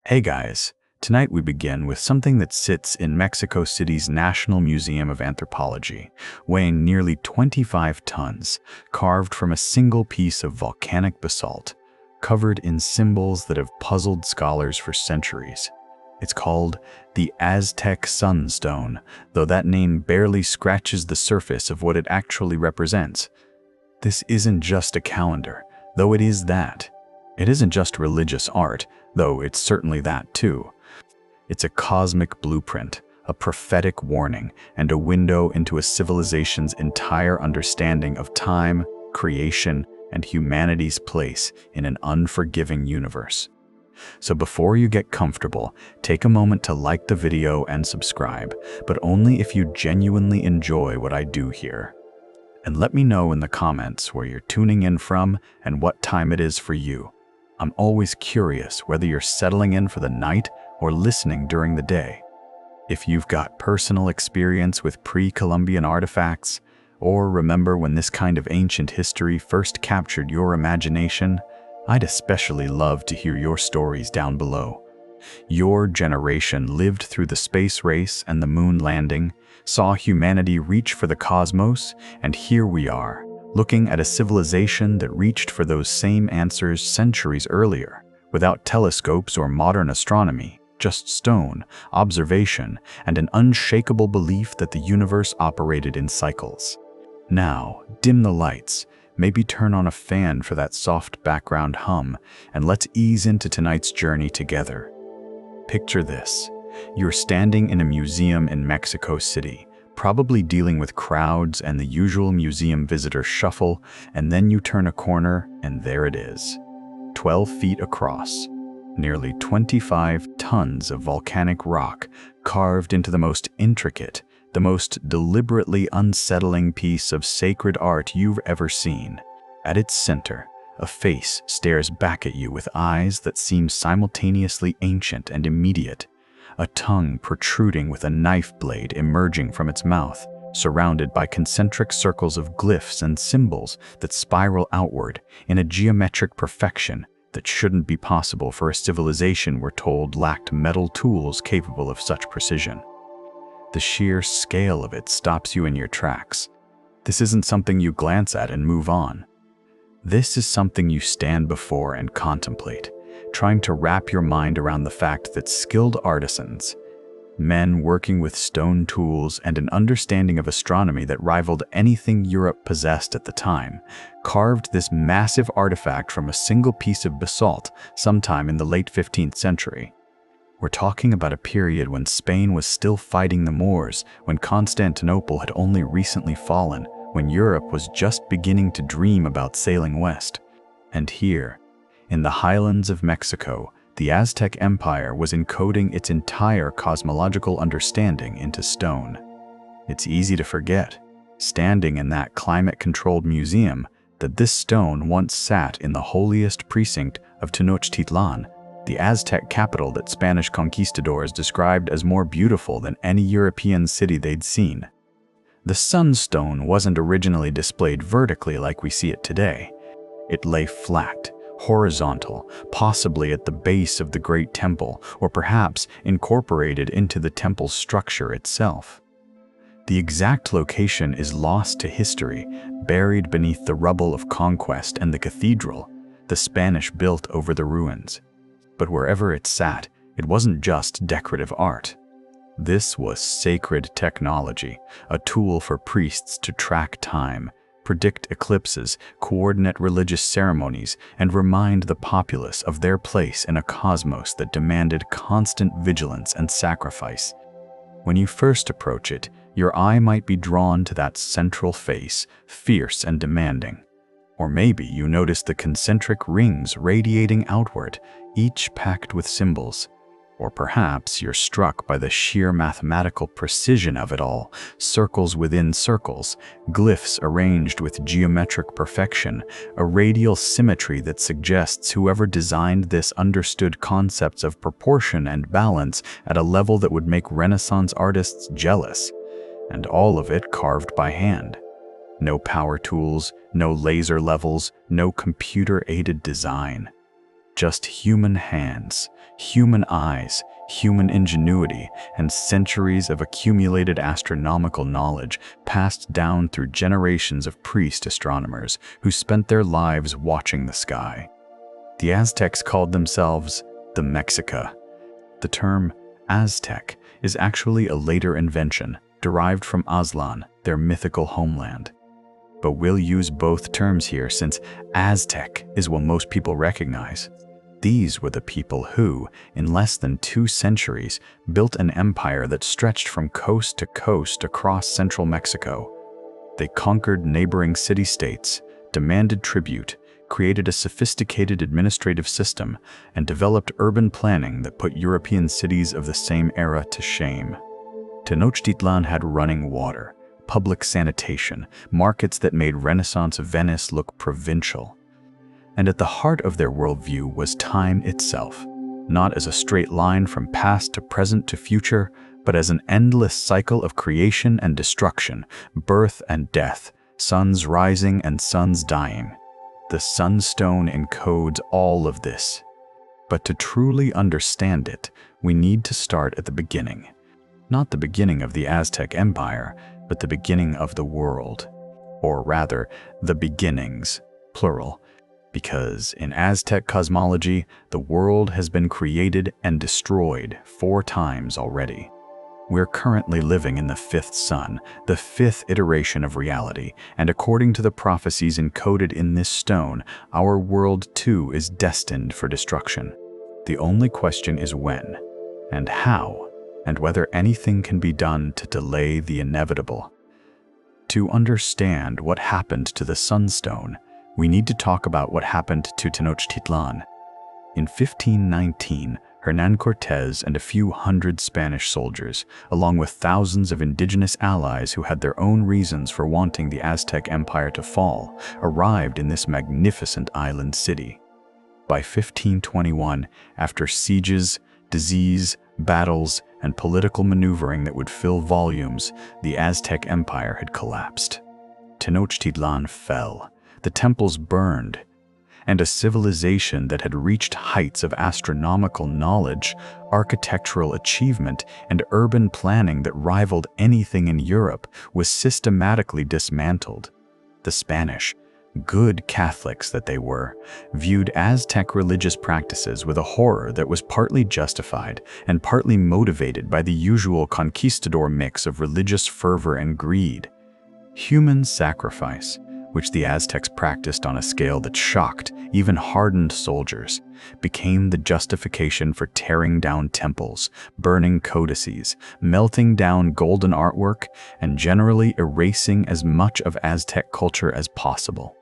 Hey guys, tonight we begin with something that sits in Mexico City's National Museum of Anthropology, weighing nearly 25 tons, carved from a single piece of volcanic basalt, covered in symbols that have puzzled scholars for centuries. It's called the Aztec Sun Stone, though that name barely scratches the surface of what it actually represents. This isn't just a calendar, though it is that. It isn't just religious art, though it's certainly that too. It's a cosmic blueprint, a prophetic warning, and a window into a civilization's entire understanding of time, creation, and humanity's place in an unforgiving universe. So before you get comfortable, take a moment to like the video and subscribe, but only if you genuinely enjoy what I do here. And let me know in the comments where you're tuning in from and what time it is for you. I'm always curious whether you're settling in for the night or listening during the day. If you've got personal experience with pre-Columbian artifacts, or remember when this kind of ancient history first captured your imagination, I'd especially love to hear your stories down below. Your generation lived through the space race and the moon landing, saw humanity reach for the cosmos, and here we are, looking at a civilization that reached for those same answers centuries earlier, without telescopes or modern astronomy, just stone, observation, and an unshakable belief that the universe operated in cycles. Now, dim the lights, maybe turn on a fan for that soft background hum, and let's ease into tonight's journey together. Picture this. You're standing in a museum in Mexico City, probably dealing with crowds and the usual museum visitor shuffle, and then you turn a corner and there it is. 12 feet across, nearly 25 tons of volcanic rock carved into the most intricate, the most deliberately unsettling piece of sacred art you've ever seen. At its center, a face stares back at you with eyes that seem simultaneously ancient and immediate. A tongue protruding with a knife blade emerging from its mouth, surrounded by concentric circles of glyphs and symbols that spiral outward in a geometric perfection that shouldn't be possible for a civilization we're told lacked metal tools capable of such precision. The sheer scale of it stops you in your tracks. This isn't something you glance at and move on. This is something you stand before and contemplate, trying to wrap your mind around the fact that skilled artisans, men working with stone tools and an understanding of astronomy that rivaled anything Europe possessed at the time, carved this massive artifact from a single piece of basalt sometime in the late 15th century. We're talking about a period when Spain was still fighting the Moors, when Constantinople had only recently fallen, when Europe was just beginning to dream about sailing west. And here, in the highlands of Mexico, the Aztec Empire was encoding its entire cosmological understanding into stone. It's easy to forget, standing in that climate-controlled museum, that this stone once sat in the holiest precinct of Tenochtitlan, the Aztec capital that Spanish conquistadors described as more beautiful than any European city they'd seen. The sunstone wasn't originally displayed vertically like we see it today. It lay flat, horizontal, possibly at the base of the great temple, or perhaps incorporated into the temple's structure itself. The exact location is lost to history, buried beneath the rubble of conquest and the cathedral the Spanish built over the ruins. But wherever it sat, it wasn't just decorative art. This was sacred technology, a tool for priests to track time, predict eclipses, coordinate religious ceremonies, and remind the populace of their place in a cosmos that demanded constant vigilance and sacrifice. When you first approach it, your eye might be drawn to that central face, fierce and demanding. Or maybe you notice the concentric rings radiating outward, each packed with symbols. Or perhaps you're struck by the sheer mathematical precision of it all, circles within circles, glyphs arranged with geometric perfection, a radial symmetry that suggests whoever designed this understood concepts of proportion and balance at a level that would make Renaissance artists jealous. And all of it carved by hand. No power tools, no laser levels, no computer-aided design. just human hands, human eyes, human ingenuity, and centuries of accumulated astronomical knowledge passed down through generations of priest astronomers who spent their lives watching the sky. The Aztecs called themselves the Mexica. The term Aztec is actually a later invention derived from Aztlan, their mythical homeland. But we'll use both terms here since Aztec is what most people recognize. These were the people who, in less than 2 centuries, built an empire that stretched from coast to coast across central Mexico. They conquered neighboring city-states, demanded tribute, created a sophisticated administrative system, and developed urban planning that put European cities of the same era to shame. Tenochtitlan had running water, public sanitation, markets that made Renaissance Venice look provincial. And at the heart of their worldview was time itself, not as a straight line from past to present to future, but as an endless cycle of creation and destruction, birth and death, suns rising and suns dying. The Sun Stone encodes all of this. But to truly understand it, we need to start at the beginning. Not the beginning of the Aztec Empire, but the beginning of the world. Or rather, the beginnings, plural. Because in Aztec cosmology, the world has been created and destroyed 4 times already. We're currently living in the 5th sun, the 5th iteration of reality, and according to the prophecies encoded in this stone, our world too is destined for destruction. The only question is when, and how, and whether anything can be done to delay the inevitable. To understand what happened to the Sunstone, we need to talk about what happened to Tenochtitlan. In 1519, Hernán Cortés and a few hundred Spanish soldiers, along with thousands of indigenous allies who had their own reasons for wanting the Aztec Empire to fall, arrived in this magnificent island city. By 1521, after sieges, disease, battles, and political maneuvering that would fill volumes, the Aztec Empire had collapsed. Tenochtitlan fell. The temples burned, and a civilization that had reached heights of astronomical knowledge, architectural achievement, and urban planning that rivaled anything in Europe was systematically dismantled. The Spanish, good Catholics that they were, viewed Aztec religious practices with a horror that was partly justified and partly motivated by the usual conquistador mix of religious fervor and greed. Human sacrifice, which the Aztecs practiced on a scale that shocked even hardened soldiers, became the justification for tearing down temples, burning codices, melting down golden artwork, and generally erasing as much of Aztec culture as possible.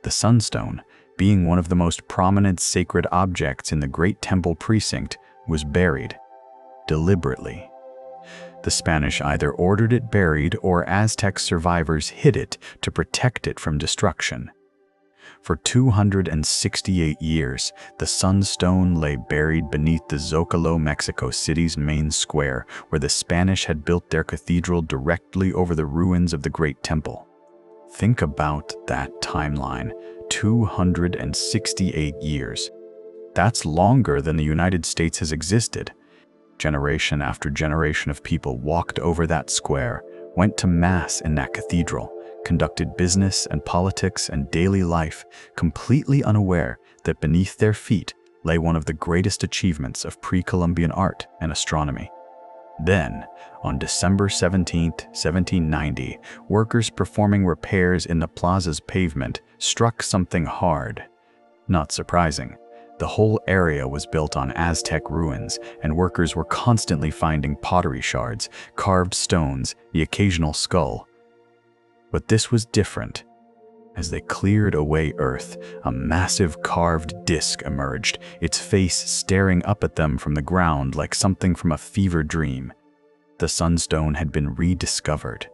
The Sunstone, being one of the most prominent sacred objects in the Great Temple precinct, was buried, deliberately. The Spanish either ordered it buried or Aztec survivors hid it to protect it from destruction. For 268 years, the Sunstone lay buried beneath the Zocalo, Mexico City's main square, where the Spanish had built their cathedral directly over the ruins of the Great Temple. Think about that timeline, 268 years. That's longer than the United States has existed. Generation after generation of people walked over that square, went to Mass in that cathedral, conducted business and politics and daily life, completely unaware that beneath their feet lay one of the greatest achievements of pre-Columbian art and astronomy. Then, on December 17, 1790, workers performing repairs in the plaza's pavement struck something hard. Not surprising. The whole area was built on Aztec ruins, and workers were constantly finding pottery shards, carved stones, the occasional skull. But this was different. As they cleared away earth, a massive carved disc emerged, its face staring up at them from the ground like something from a fever dream. The Sunstone had been rediscovered.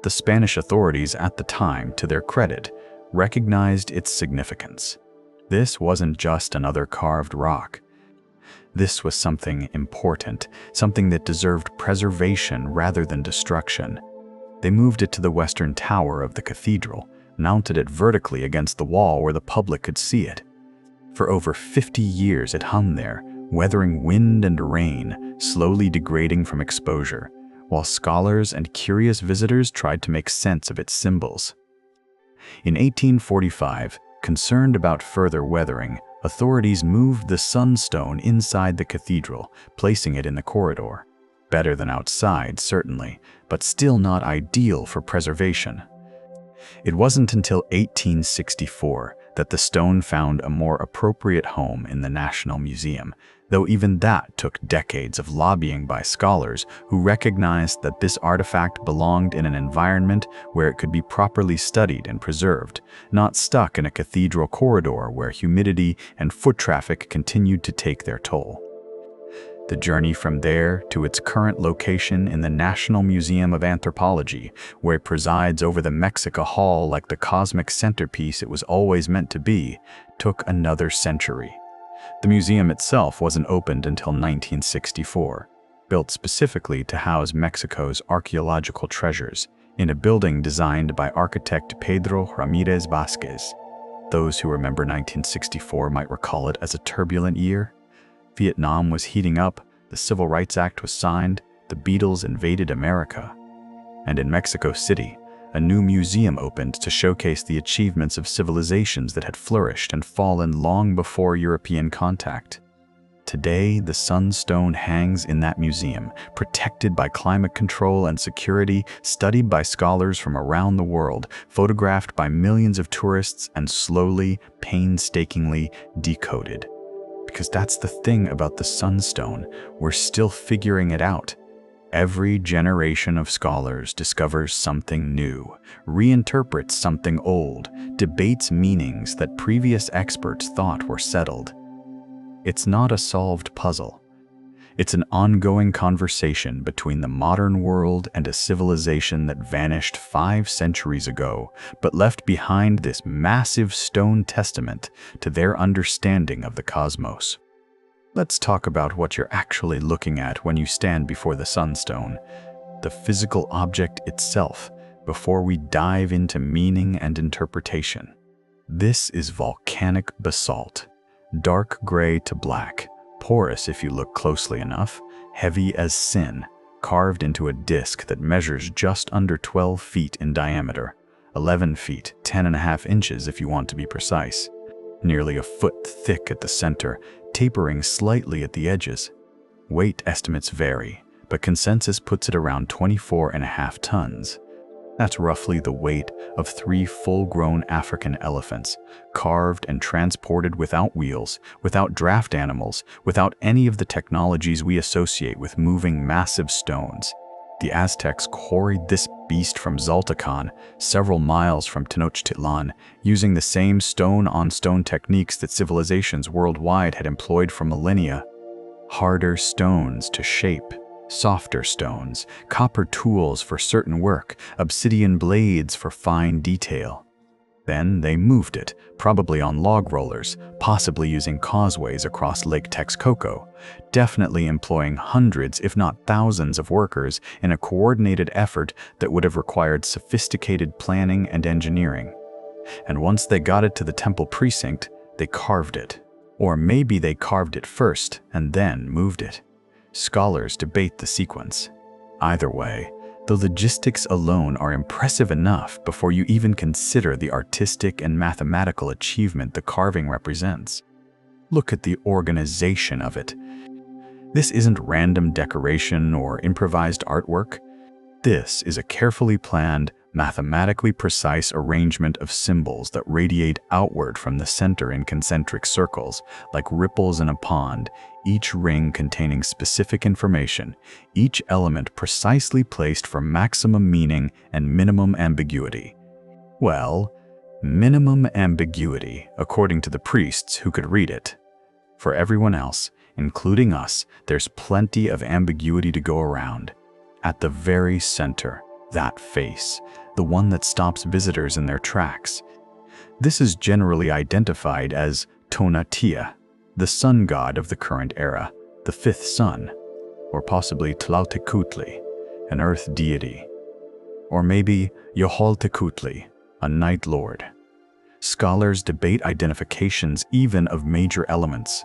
The Spanish authorities at the time, to their credit, recognized its significance. This wasn't just another carved rock. This was something important, something that deserved preservation rather than destruction. They moved it to the western tower of the cathedral, mounted it vertically against the wall where the public could see it. For over 50 years it hung there, weathering wind and rain, slowly degrading from exposure, while scholars and curious visitors tried to make sense of its symbols. In 1845, concerned about further weathering, authorities moved the Sun Stone inside the cathedral, placing it in the corridor. Better than outside, certainly, but still not ideal for preservation. It wasn't until 1864 that the stone found a more appropriate home in the National Museum, though even that took decades of lobbying by scholars who recognized that this artifact belonged in an environment where it could be properly studied and preserved, not stuck in a cathedral corridor where humidity and foot traffic continued to take their toll. The journey from there to its current location in the National Museum of Anthropology, where it presides over the Mexica Hall like the cosmic centerpiece it was always meant to be, took another century. The museum itself wasn't opened until 1964, built specifically to house Mexico's archaeological treasures, in a building designed by architect Pedro Ramirez Vázquez. Those who remember 1964 might recall it as a turbulent year. Vietnam was heating up, the Civil Rights Act was signed, the Beatles invaded America. And in Mexico City, a new museum opened to showcase the achievements of civilizations that had flourished and fallen long before European contact. Today, the Sun Stone hangs in that museum, protected by climate control and security, studied by scholars from around the world, photographed by millions of tourists, and slowly, painstakingly decoded. Because that's the thing about the Sun Stone, we're still figuring it out. Every generation of scholars discovers something new, reinterprets something old, debates meanings that previous experts thought were settled. It's not a solved puzzle. It's an ongoing conversation between the modern world and a civilization that vanished 5 centuries ago, but left behind this massive stone testament to their understanding of the cosmos. Let's talk about what you're actually looking at when you stand before the Sun Stone, the physical object itself, before we dive into meaning and interpretation. This is volcanic basalt, dark gray to black, porous if you look closely enough, heavy as sin, carved into a disc that measures just under 12 feet in diameter, 11 feet, 10.5 inches if you want to be precise, nearly a foot thick at the center, tapering slightly at the edges. Weight estimates vary, but consensus puts it around 24.5 tons. That's roughly the weight of 3 full-grown African elephants, carved and transported without wheels, without draft animals, without any of the technologies we associate with moving massive stones. The Aztecs quarried this beast from Xaltacán, several miles from Tenochtitlan, using the same stone-on-stone techniques that civilizations worldwide had employed for millennia. Harder stones to shape, softer stones, copper tools for certain work, obsidian blades for fine detail. Then they moved it, probably on log rollers, possibly using causeways across Lake Texcoco, definitely employing hundreds if not thousands of workers in a coordinated effort that would have required sophisticated planning and engineering. And once they got it to the temple precinct, they carved it. Or maybe they carved it first and then moved it. Scholars debate the sequence. Either way, the logistics alone are impressive enough before you even consider the artistic and mathematical achievement the carving represents. Look at the organization of it. This isn't random decoration or improvised artwork. This is a carefully planned, mathematically precise arrangement of symbols that radiate outward from the center in concentric circles, like ripples in a pond, each ring containing specific information, each element precisely placed for maximum meaning and minimum ambiguity. Well, minimum ambiguity, according to the priests who could read it. For everyone else, including us, there's plenty of ambiguity to go around. At the very center, that face, the one that stops visitors in their tracks. This is generally identified as Tonatiuh, the sun god of the current era, the 5th sun, or possibly Tlaltecuhtli, an earth deity, or maybe Yoholtecuhtli, a night lord. Scholars debate identifications even of major elements.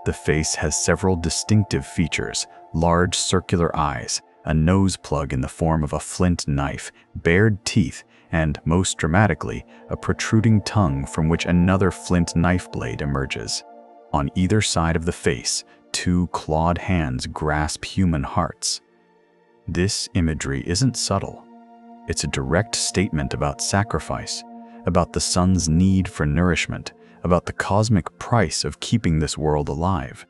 The face has several distinctive features: large circular eyes, a nose plug in the form of a flint knife, bared teeth, and, most dramatically, a protruding tongue from which another flint knife blade emerges. On either side of the face, two clawed hands grasp human hearts. This imagery isn't subtle. It's a direct statement about sacrifice, about the sun's need for nourishment, about the cosmic price of keeping this world alive.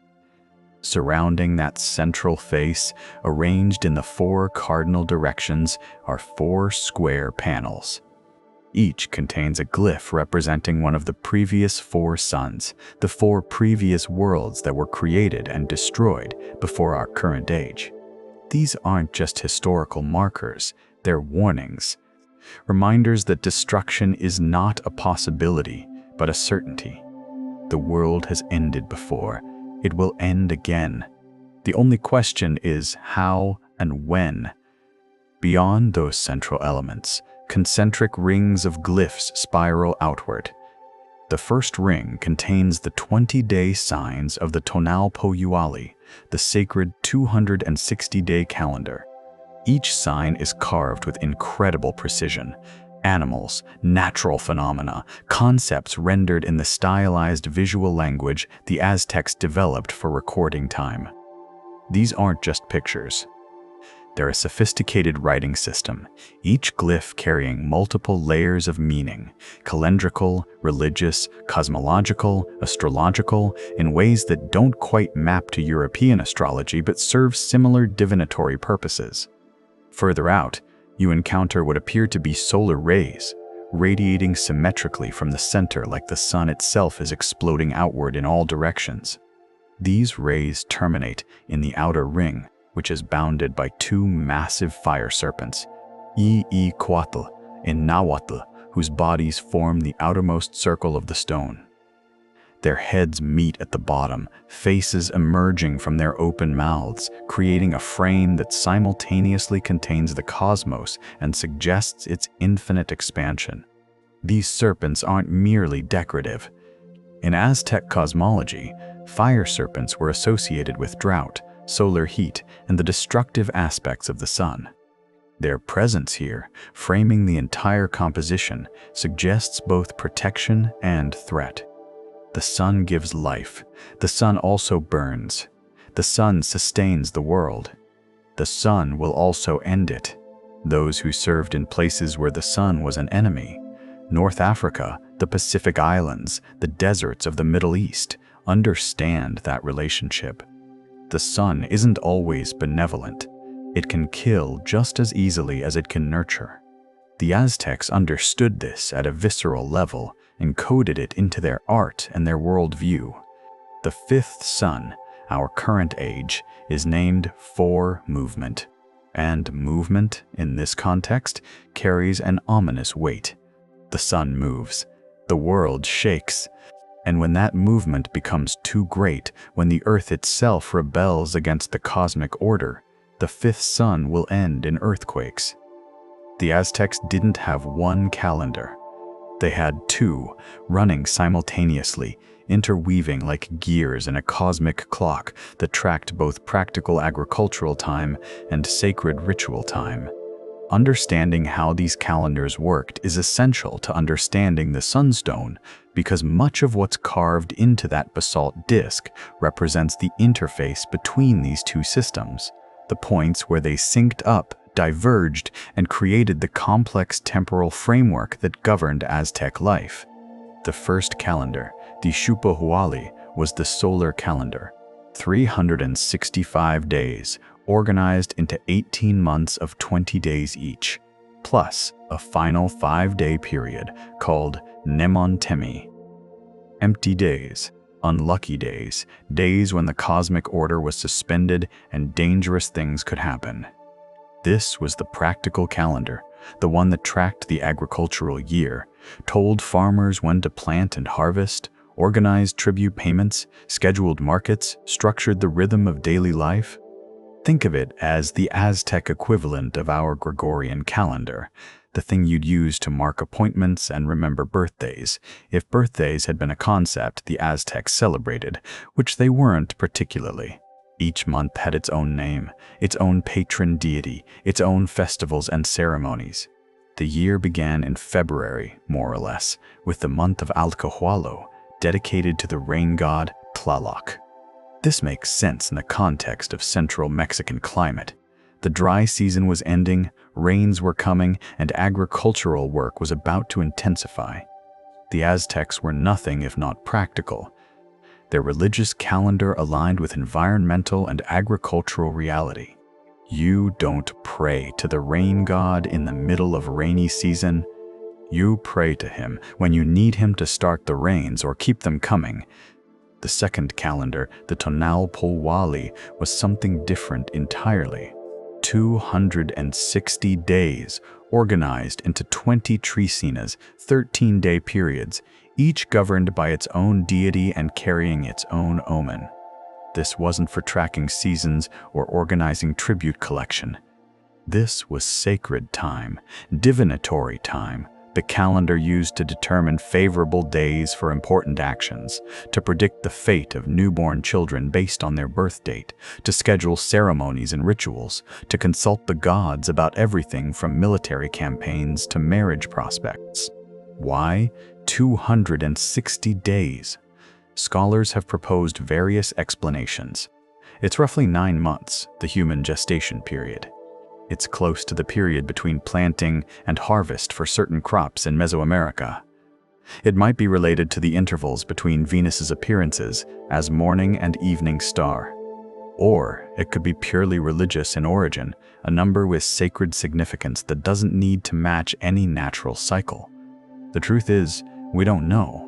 Surrounding that central face, arranged in the 4 cardinal directions, are 4 square panels. Each contains a glyph representing one of the previous 4 suns, the 4 previous worlds that were created and destroyed before our current age. These aren't just historical markers, they're warnings. Reminders that destruction is not a possibility, but a certainty. The world has ended before. It will end again. The only question is how and when. Beyond those central elements, concentric rings of glyphs spiral outward. The first ring contains the 20-day signs of the Tonal Poyuali, the sacred 260-day calendar. Each sign is carved with incredible precision. Animals, natural phenomena, concepts rendered in the stylized visual language the Aztecs developed for recording time. These aren't just pictures. They're a sophisticated writing system, each glyph carrying multiple layers of meaning: calendrical, religious, cosmological, astrological, in ways that don't quite map to European astrology but serve similar divinatory purposes. Further out, you encounter what appear to be solar rays, radiating symmetrically from the center like the sun itself is exploding outward in all directions. These rays terminate in the outer ring, which is bounded by 2 massive fire serpents, Iicuatl in Nahuatl, whose bodies form the outermost circle of the stone. Their heads meet at the bottom, faces emerging from their open mouths, creating a frame that simultaneously contains the cosmos and suggests its infinite expansion. These serpents aren't merely decorative. In Aztec cosmology, fire serpents were associated with drought, solar heat, and the destructive aspects of the sun. Their presence here, framing the entire composition, suggests both protection and threat. The sun gives life. The sun also burns. The sun sustains the world. The sun will also end it. Those who served in places where the sun was an enemy, North Africa, the Pacific Islands, the deserts of the Middle East, understand that relationship. The sun isn't always benevolent. It can kill just as easily as it can nurture. The Aztecs understood this at a visceral level, encoded it into their art and their worldview. The 5th sun, our current age, is named for movement. And movement, in this context, carries an ominous weight. The sun moves. The world shakes. And when that movement becomes too great, when the earth itself rebels against the cosmic order, the 5th sun will end in earthquakes. The Aztecs didn't have one calendar. They had 2, running simultaneously, interweaving like gears in a cosmic clock that tracked both practical agricultural time and sacred ritual time. Understanding how these calendars worked is essential to understanding the sunstone, because much of what's carved into that basalt disk represents the interface between these 2 systems, the points where they synced up, diverged, and created the complex temporal framework that governed Aztec life. The first calendar, the Xiuhpohualli, was the solar calendar, 365 days, organized into 18 months of 20 days each, plus a final 5-day period called Nemon Temi. Empty days, unlucky days, days when the cosmic order was suspended and dangerous things could happen. This was the practical calendar, the one that tracked the agricultural year, told farmers when to plant and harvest, organized tribute payments, scheduled markets, structured the rhythm of daily life. Think of it as the Aztec equivalent of our Gregorian calendar. the thing you'd use to mark appointments and remember birthdays. If birthdays had been a concept the Aztecs celebrated, which they weren't particularly. Each month had its own name, its own patron deity, its own festivals and ceremonies. The year began in February, more or less, with the month of Alcahualo, dedicated to the rain god Tlaloc. This makes sense in the context of central Mexican climate. The dry season was ending, rains were coming, and agricultural work was about to intensify. The Aztecs were nothing if not practical. Their religious calendar aligned with environmental and agricultural reality. You don't pray to the rain god in the middle of rainy season. You pray to him when you need him to start the rains or keep them coming. The second calendar, the Tonalpohualli, was something different entirely. 260 days, organized into 20 tricinas, 13-day periods, each governed by its own deity and carrying its own omen. This wasn't for tracking seasons or organizing tribute collection. This was sacred time, divinatory time, the calendar used to determine favorable days for important actions, to predict the fate of newborn children based on their birth date, to schedule ceremonies and rituals, to consult the gods about everything from military campaigns to marriage prospects. Why 260 days? Scholars have proposed various explanations. It's roughly 9 months, the human gestation period. It's close to the period between planting and harvest for certain crops in Mesoamerica. It might be related to the intervals between Venus's appearances as morning and evening star. Or it could be purely religious in origin, a number with sacred significance that doesn't need to match any natural cycle. The truth is, we don't know.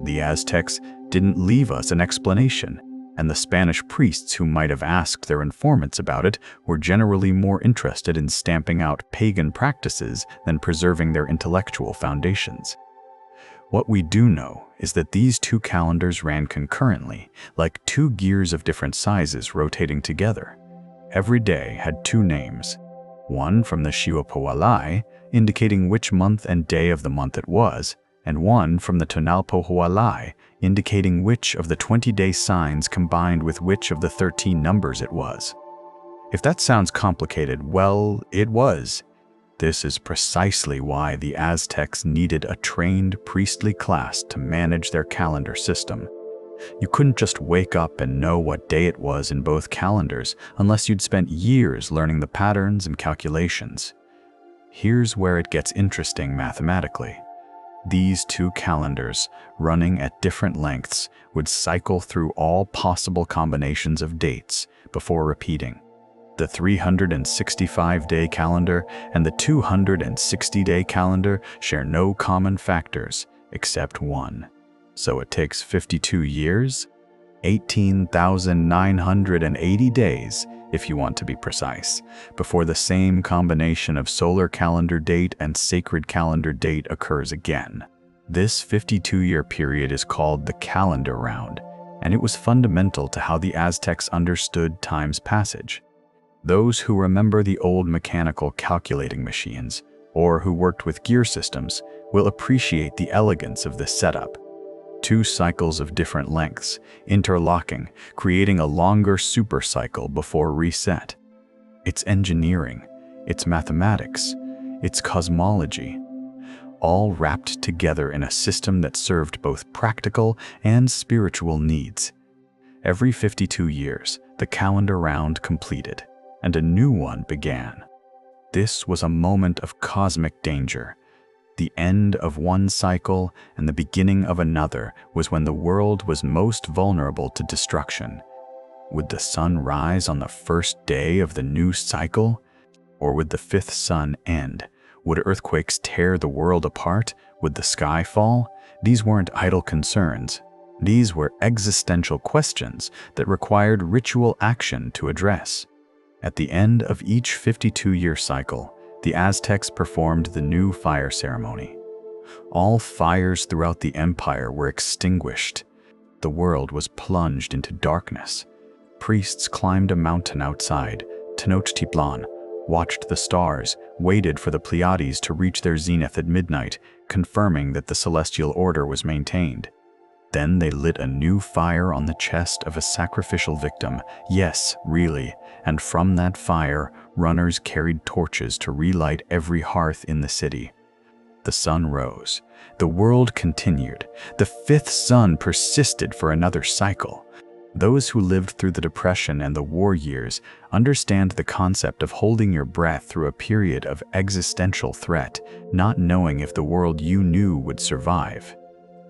The Aztecs didn't leave us an explanation, and the Spanish priests who might have asked their informants about it were generally more interested in stamping out pagan practices than preserving their intellectual foundations. What we do know is that these two calendars ran concurrently, like two gears of different sizes rotating together. Every day had two names, one from the Xiuhpohualli, indicating which month and day of the month it was, and one from the Tonalpohualli, indicating which of the 20-day signs combined with which of the 13 numbers it was. If that sounds complicated, well, it was. This is precisely why the Aztecs needed a trained priestly class to manage their calendar system. You couldn't just wake up and know what day it was in both calendars unless you'd spent years learning the patterns and calculations. Here's where it gets interesting mathematically. These two calendars, running at different lengths, would cycle through all possible combinations of dates before repeating. The 365-day calendar and the 260-day calendar share no common factors except one. So it takes 52 years, 18,980 days, if you want to be precise, before the same combination of solar calendar date and sacred calendar date occurs again. This 52-year period is called the calendar round, and it was fundamental to how the Aztecs understood time's passage. Those who remember the old mechanical calculating machines, or who worked with gear systems, will appreciate the elegance of this setup. Two cycles of different lengths, interlocking, creating a longer supercycle before reset. It's engineering, it's mathematics, it's cosmology, all wrapped together in a system that served both practical and spiritual needs. Every 52 years, the calendar round completed, and a new one began. This was a moment of cosmic danger. The end of one cycle and the beginning of another was when the world was most vulnerable to destruction. Would the sun rise on the first day of the new cycle? Or would the fifth sun end? Would earthquakes tear the world apart? Would the sky fall? These weren't idle concerns. These were existential questions that required ritual action to address. At the end of each 52-year cycle, the Aztecs performed the new fire ceremony. All fires throughout the empire were extinguished. The world was plunged into darkness. Priests climbed a mountain outside, Tenochtitlan, watched the stars, waited for the Pleiades to reach their zenith at midnight, confirming that the celestial order was maintained. Then they lit a new fire on the chest of a sacrificial victim, yes, really, and from that fire, runners carried torches to relight every hearth in the city. The sun rose. The world continued. The fifth sun persisted for another cycle. Those who lived through the Depression and the war years understand the concept of holding your breath through a period of existential threat, not knowing if the world you knew would survive.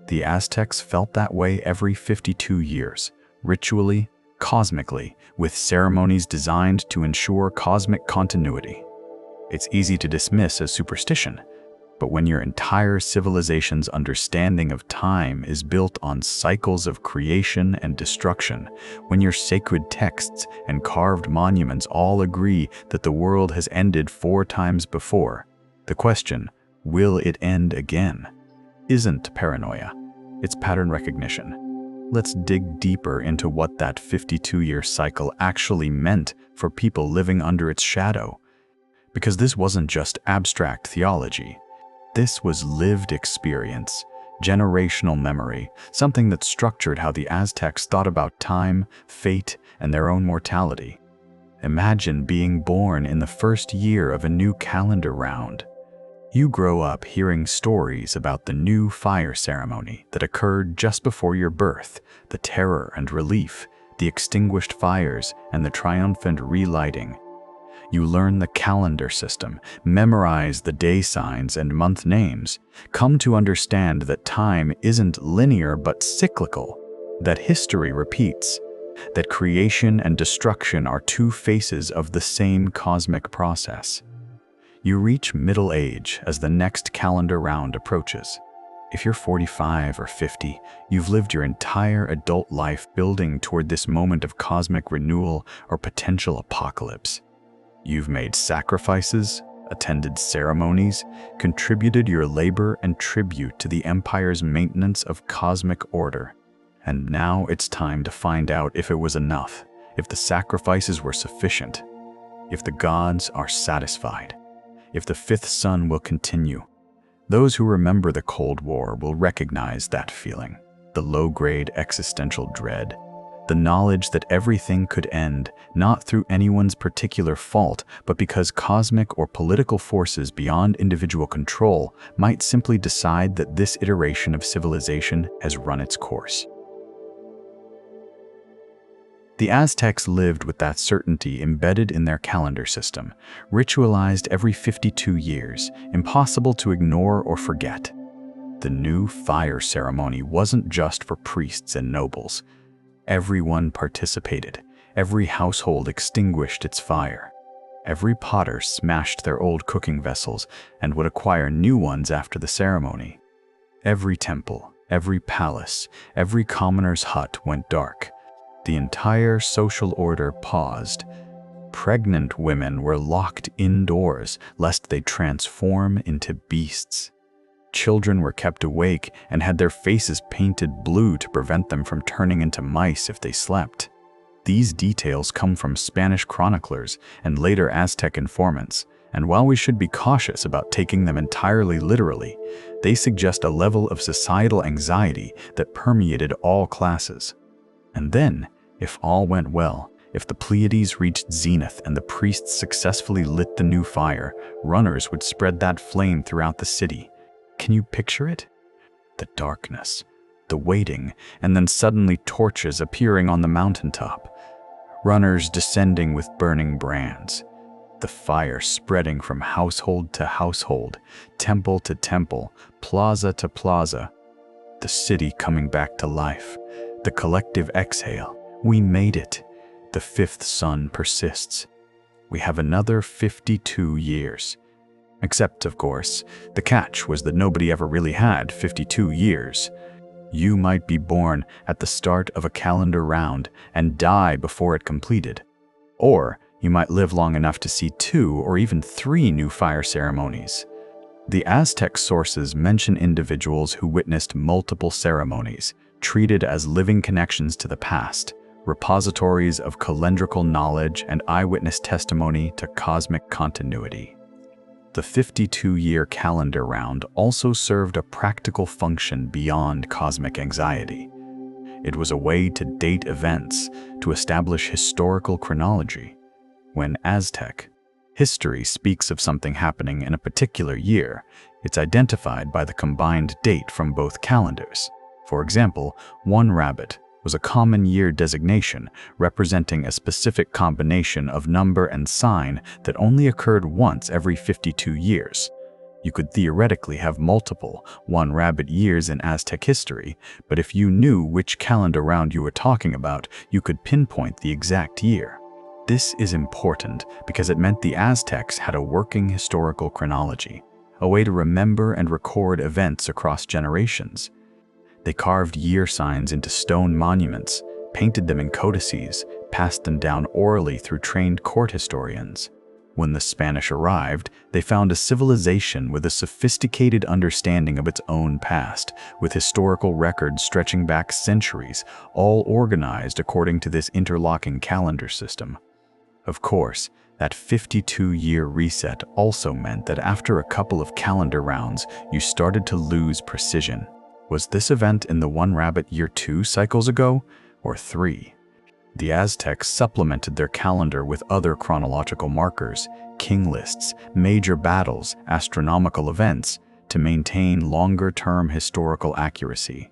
The Aztecs felt that way every 52 years, ritually, cosmically, with ceremonies designed to ensure cosmic continuity. It's easy to dismiss as superstition, but when your entire civilization's understanding of time is built on cycles of creation and destruction, when your sacred texts and carved monuments all agree that the world has ended 4 times before, the question, will it end again, isn't paranoia, it's pattern recognition. Let's dig deeper into what that 52-year cycle actually meant for people living under its shadow. Because this wasn't just abstract theology. This was lived experience, generational memory, something that structured how the Aztecs thought about time, fate, and their own mortality. Imagine being born in the first year of a new calendar round. You grow up hearing stories about the new fire ceremony that occurred just before your birth, the terror and relief, the extinguished fires, and the triumphant relighting. You learn the calendar system, memorize the day signs and month names, come to understand that time isn't linear but cyclical, that history repeats, that creation and destruction are 2 faces of the same cosmic process. You reach middle age as the next calendar round approaches. If you're 45 or 50, you've lived your entire adult life building toward this moment of cosmic renewal or potential apocalypse. You've made sacrifices, attended ceremonies, contributed your labor and tribute to the empire's maintenance of cosmic order. And now it's time to find out if it was enough, if the sacrifices were sufficient, if the gods are satisfied, if the fifth sun will continue. Those who remember the Cold War will recognize that feeling, the low-grade existential dread, the knowledge that everything could end, not through anyone's particular fault, but because cosmic or political forces beyond individual control might simply decide that this iteration of civilization has run its course. The Aztecs lived with that certainty embedded in their calendar system, ritualized every 52 years, impossible to ignore or forget. The new fire ceremony wasn't just for priests and nobles. Everyone participated. Every household extinguished its fire. Every potter smashed their old cooking vessels and would acquire new ones after the ceremony. Every temple, every palace, every commoner's hut went dark. The entire social order paused. Pregnant women were locked indoors lest they transform into beasts. Children were kept awake and had their faces painted blue to prevent them from turning into mice if they slept. These details come from Spanish chroniclers and later Aztec informants, and while we should be cautious about taking them entirely literally, they suggest a level of societal anxiety that permeated all classes. And then, if all went well, if the Pleiades reached zenith and the priests successfully lit the new fire, runners would spread that flame throughout the city. Can you picture it? The darkness, the waiting, and then suddenly torches appearing on the mountaintop. Runners descending with burning brands. The fire spreading from household to household, temple to temple, plaza to plaza. The city coming back to life. The collective exhale. We made it. The fifth sun persists. We have another 52 years. Except, of course, the catch was that nobody ever really had 52 years. You might be born at the start of a calendar round and die before it completed. Or you might live long enough to see 2 or even 3 new fire ceremonies. The Aztec sources mention individuals who witnessed multiple ceremonies, treated as living connections to the past, repositories of calendrical knowledge and eyewitness testimony to cosmic continuity. The 52-year calendar round also served a practical function beyond cosmic anxiety. It was a way to date events, to establish historical chronology. When Aztec history speaks of something happening in a particular year, it's identified by the combined date from both calendars. For example, one rabbit was a common year designation representing a specific combination of number and sign that only occurred once every 52 years. You could theoretically have multiple one-rabbit years in Aztec history, but if you knew which calendar round you were talking about, you could pinpoint the exact year. This is important because it meant the Aztecs had a working historical chronology, a way to remember and record events across generations. They carved year signs into stone monuments, painted them in codices, passed them down orally through trained court historians. When the Spanish arrived, they found a civilization with a sophisticated understanding of its own past, with historical records stretching back centuries, all organized according to this interlocking calendar system. Of course, that 52-year reset also meant that after a couple of calendar rounds, you started to lose precision. Was this event in the one rabbit year 2 cycles ago, or 3? The Aztecs supplemented their calendar with other chronological markers, king lists, major battles, astronomical events, to maintain longer-term historical accuracy.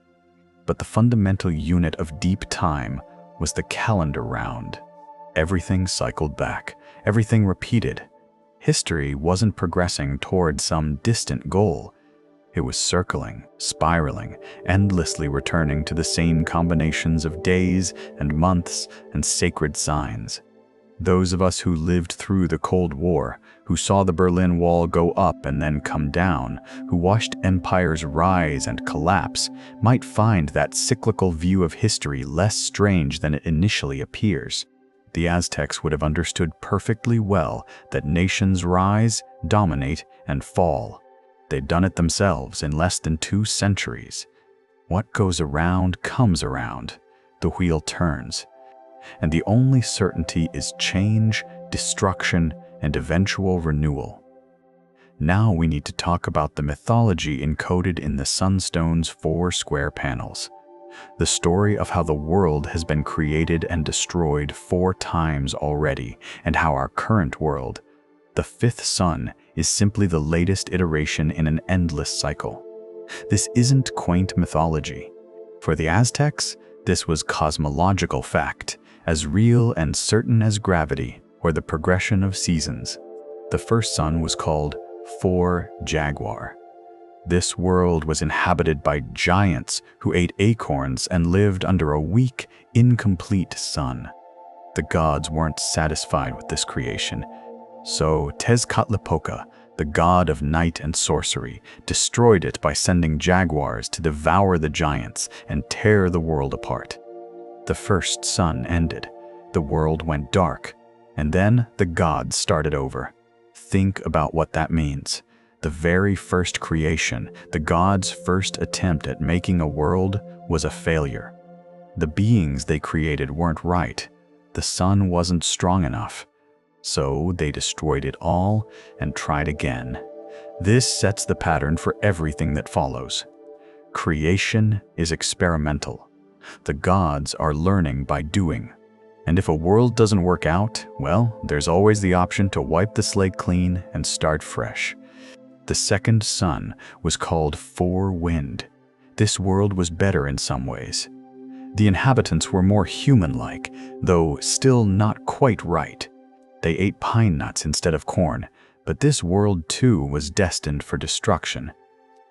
But the fundamental unit of deep time was the calendar round. Everything cycled back, everything repeated. History wasn't progressing toward some distant goal. It was circling, spiraling, endlessly returning to the same combinations of days and months and sacred signs. Those of us who lived through the Cold War, who saw the Berlin Wall go up and then come down, who watched empires rise and collapse, might find that cyclical view of history less strange than it initially appears. The Aztecs would have understood perfectly well that nations rise, dominate, and fall. They'd done it themselves in less than 2 centuries. What goes around comes around. The wheel turns. And the only certainty is change, destruction, and eventual renewal. Now we need to talk about the mythology encoded in the Sunstone's 4 square panels. The story of how the world has been created and destroyed 4 times already, and how our current world, the 5th sun, is simply the latest iteration in an endless cycle. This isn't quaint mythology. For the Aztecs, this was cosmological fact, as real and certain as gravity or the progression of seasons. The first sun was called 4 Jaguar. This world was inhabited by giants who ate acorns and lived under a weak, incomplete sun. The gods weren't satisfied with this creation. So Tezcatlipoca, the god of night and sorcery, destroyed it by sending jaguars to devour the giants and tear the world apart. The first sun ended, the world went dark, and then the gods started over. Think about what that means. The very first creation, the gods' first attempt at making a world, was a failure. The beings they created weren't right. The sun wasn't strong enough. So they destroyed it all and tried again. This sets the pattern for everything that follows. Creation is experimental. The gods are learning by doing. And if a world doesn't work out, well, there's always the option to wipe the slate clean and start fresh. The second sun was called 4 Wind. This world was better in some ways. The inhabitants were more human-like, though still not quite right. They ate pine nuts instead of corn, but this world too was destined for destruction.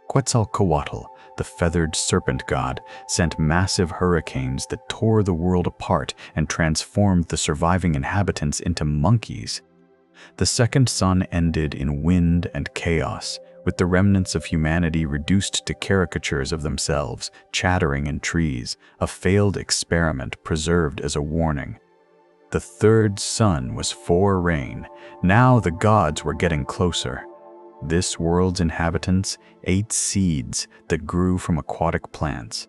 Quetzalcoatl, the feathered serpent god, sent massive hurricanes that tore the world apart and transformed the surviving inhabitants into monkeys. The second sun ended in wind and chaos, with the remnants of humanity reduced to caricatures of themselves, chattering in trees, a failed experiment preserved as a warning. The third sun was 4 Rain. Now the gods were getting closer. This world's inhabitants ate seeds that grew from aquatic plants.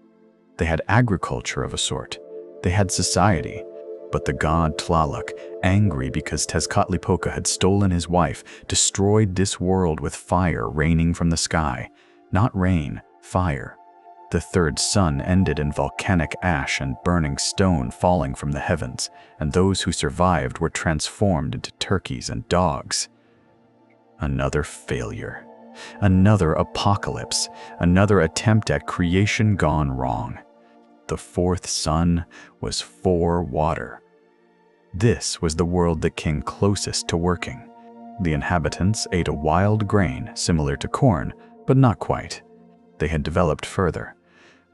They had agriculture of a sort. They had society, But the god Tlaloc, angry because Tezcatlipoca had stolen his wife, destroyed this world with fire raining from the sky. Not rain, fire. The third sun ended in volcanic ash and burning stone falling from the heavens, and those who survived were transformed into turkeys and dogs. Another failure. Another apocalypse. Another attempt at creation gone wrong. The fourth sun was for water. This was the world that came closest to working. The inhabitants ate a wild grain similar to corn, but not quite. They had developed further,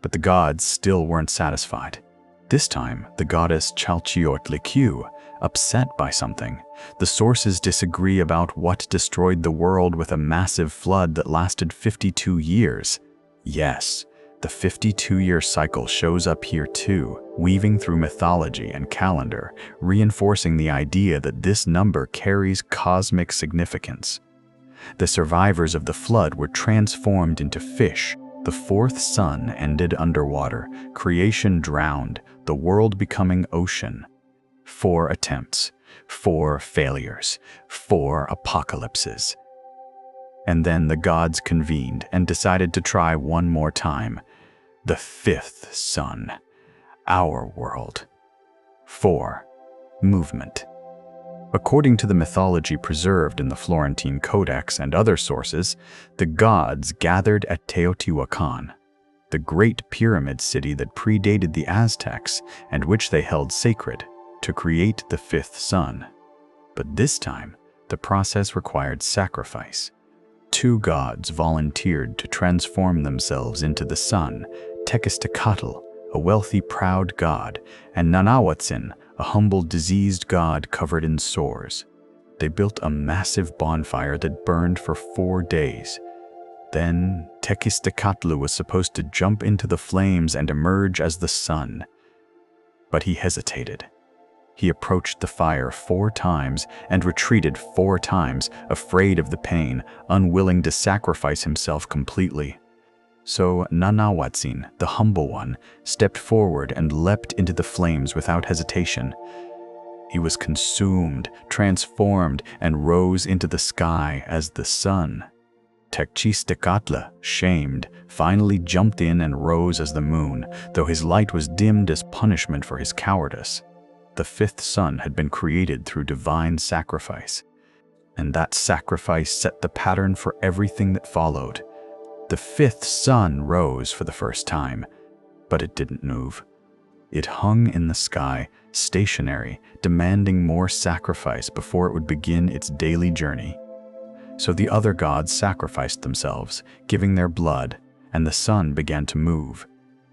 but the gods still weren't satisfied. This time, the goddess Chalchiotlicu, upset by something. The sources disagree about what destroyed the world with a massive flood that lasted 52 years. Yes, the 52-year cycle shows up here too, weaving through mythology and calendar, reinforcing the idea that this number carries cosmic significance. The survivors of the flood were transformed into fish. The fourth sun ended underwater, creation drowned, the world becoming ocean. 4 attempts, 4 failures, 4 apocalypses. And then the gods convened and decided to try one more time. The fifth sun, our world. 4. Movement. According to the mythology preserved in the Florentine Codex and other sources, the gods gathered at Teotihuacan, the great pyramid city that predated the Aztecs and which they held sacred, to create the fifth sun. But this time, the process required sacrifice. 2 gods volunteered to transform themselves into the sun, Tezcatl, a wealthy, proud god, and Nanahuatzin, a humble, diseased god covered in sores. They built a massive bonfire that burned for 4 days. Then Tezcatl was supposed to jump into the flames and emerge as the sun. But he hesitated. He approached the fire 4 times and retreated 4 times, afraid of the pain, unwilling to sacrifice himself completely. So Nanahuatzin, the humble one, stepped forward and leapt into the flames without hesitation. He was consumed, transformed, and rose into the sky as the sun. Tezcatl, shamed, finally jumped in and rose as the moon, though his light was dimmed as punishment for his cowardice. The fifth sun had been created through divine sacrifice, and that sacrifice set the pattern for everything that followed. The fifth sun rose for the first time, but it didn't move. It hung in the sky, stationary, demanding more sacrifice before it would begin its daily journey. So the other gods sacrificed themselves, giving their blood, and the sun began to move.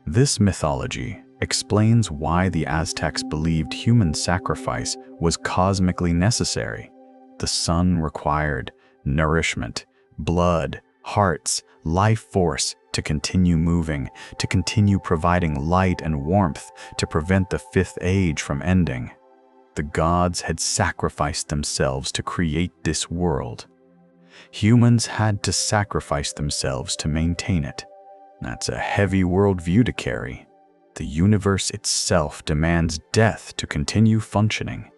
This mythology explains why the Aztecs believed human sacrifice was cosmically necessary. The sun required nourishment, blood, hearts, life force to continue moving, to continue providing light and warmth, to prevent the fifth age from ending. The gods had sacrificed themselves to create this world. Humans had to sacrifice themselves to maintain it. That's a heavy worldview to carry. The universe itself demands death to continue functioning.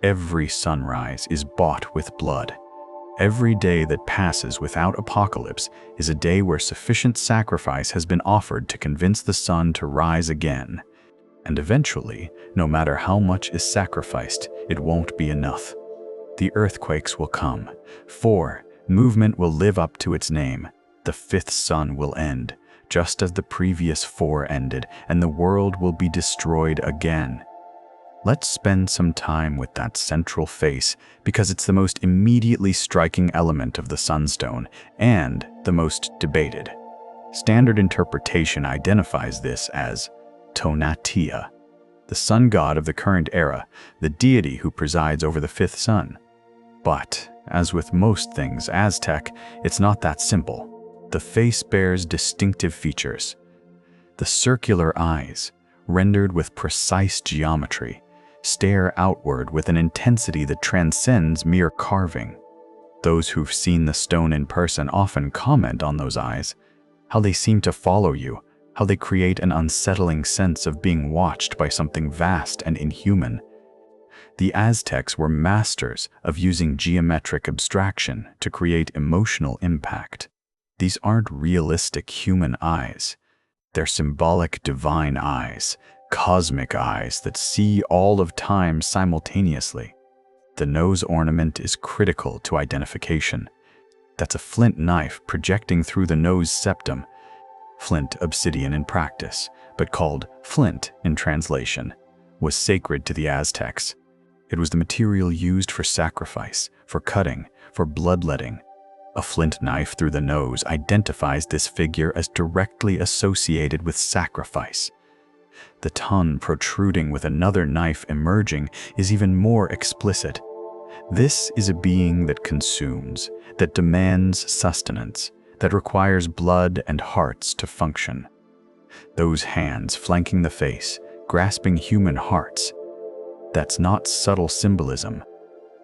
Every sunrise is bought with blood. Every day that passes without apocalypse is a day where sufficient sacrifice has been offered to convince the sun to rise again. And eventually, no matter how much is sacrificed, it won't be enough. The earthquakes will come. 4. Movement will live up to its name. The fifth sun will end, just as the previous 4 ended, and the world will be destroyed again. Let's spend some time with that central face, because it's the most immediately striking element of the sunstone, and the most debated. Standard interpretation identifies this as Tonatiuh, the sun god of the current era, the deity who presides over the fifth sun. But, as with most things Aztec, it's not that simple. The face bears distinctive features. The circular eyes, rendered with precise geometry, stare outward with an intensity that transcends mere carving. Those who've seen the stone in person often comment on those eyes, how they seem to follow you, how they create an unsettling sense of being watched by something vast and inhuman. The Aztecs were masters of using geometric abstraction to create emotional impact. These aren't realistic human eyes. They're symbolic divine eyes, cosmic eyes that see all of time simultaneously. The nose ornament is critical to identification. That's a flint knife projecting through the nose septum. Flint obsidian in practice, but called flint in translation, was sacred to the Aztecs. It was the material used for sacrifice, for cutting, for bloodletting. A flint knife through the nose identifies this figure as directly associated with sacrifice. The tongue protruding with another knife emerging is even more explicit. This is a being that consumes, that demands sustenance, that requires blood and hearts to function. Those hands flanking the face, grasping human hearts. That's not subtle symbolism.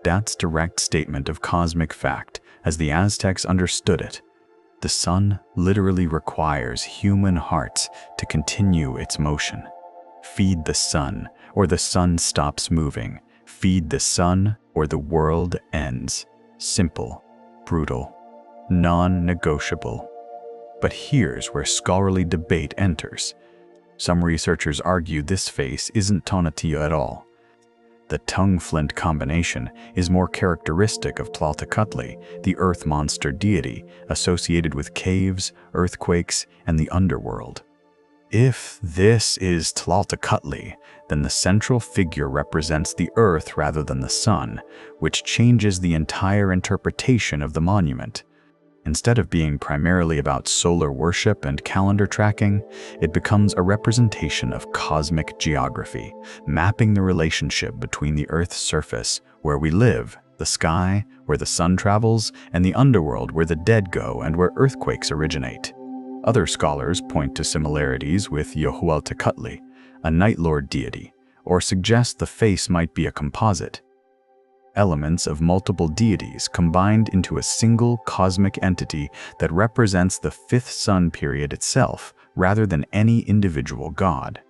That's direct statement of cosmic fact, as the Aztecs understood it. The sun literally requires human hearts to continue its motion. Feed the sun, or the sun stops moving. Feed the sun, or the world ends. Simple, brutal, non-negotiable. But here's where scholarly debate enters. Some researchers argue this face isn't Tonatiuh at all. The tongue-flint combination is more characteristic of Tlaltecutli, the earth monster deity associated with caves, earthquakes, and the underworld. If this is Tlaltecutli, then the central figure represents the earth rather than the sun, which changes the entire interpretation of the monument. Instead of being primarily about solar worship and calendar tracking, it becomes a representation of cosmic geography, mapping the relationship between the Earth's surface, where we live, the sky, where the sun travels, and the underworld, where the dead go and where earthquakes originate. Other scholars point to similarities with Yahualtecutli, a night lord deity, or suggest the face might be a composite. Elements of multiple deities combined into a single cosmic entity that represents the fifth sun period itself, rather than any individual god.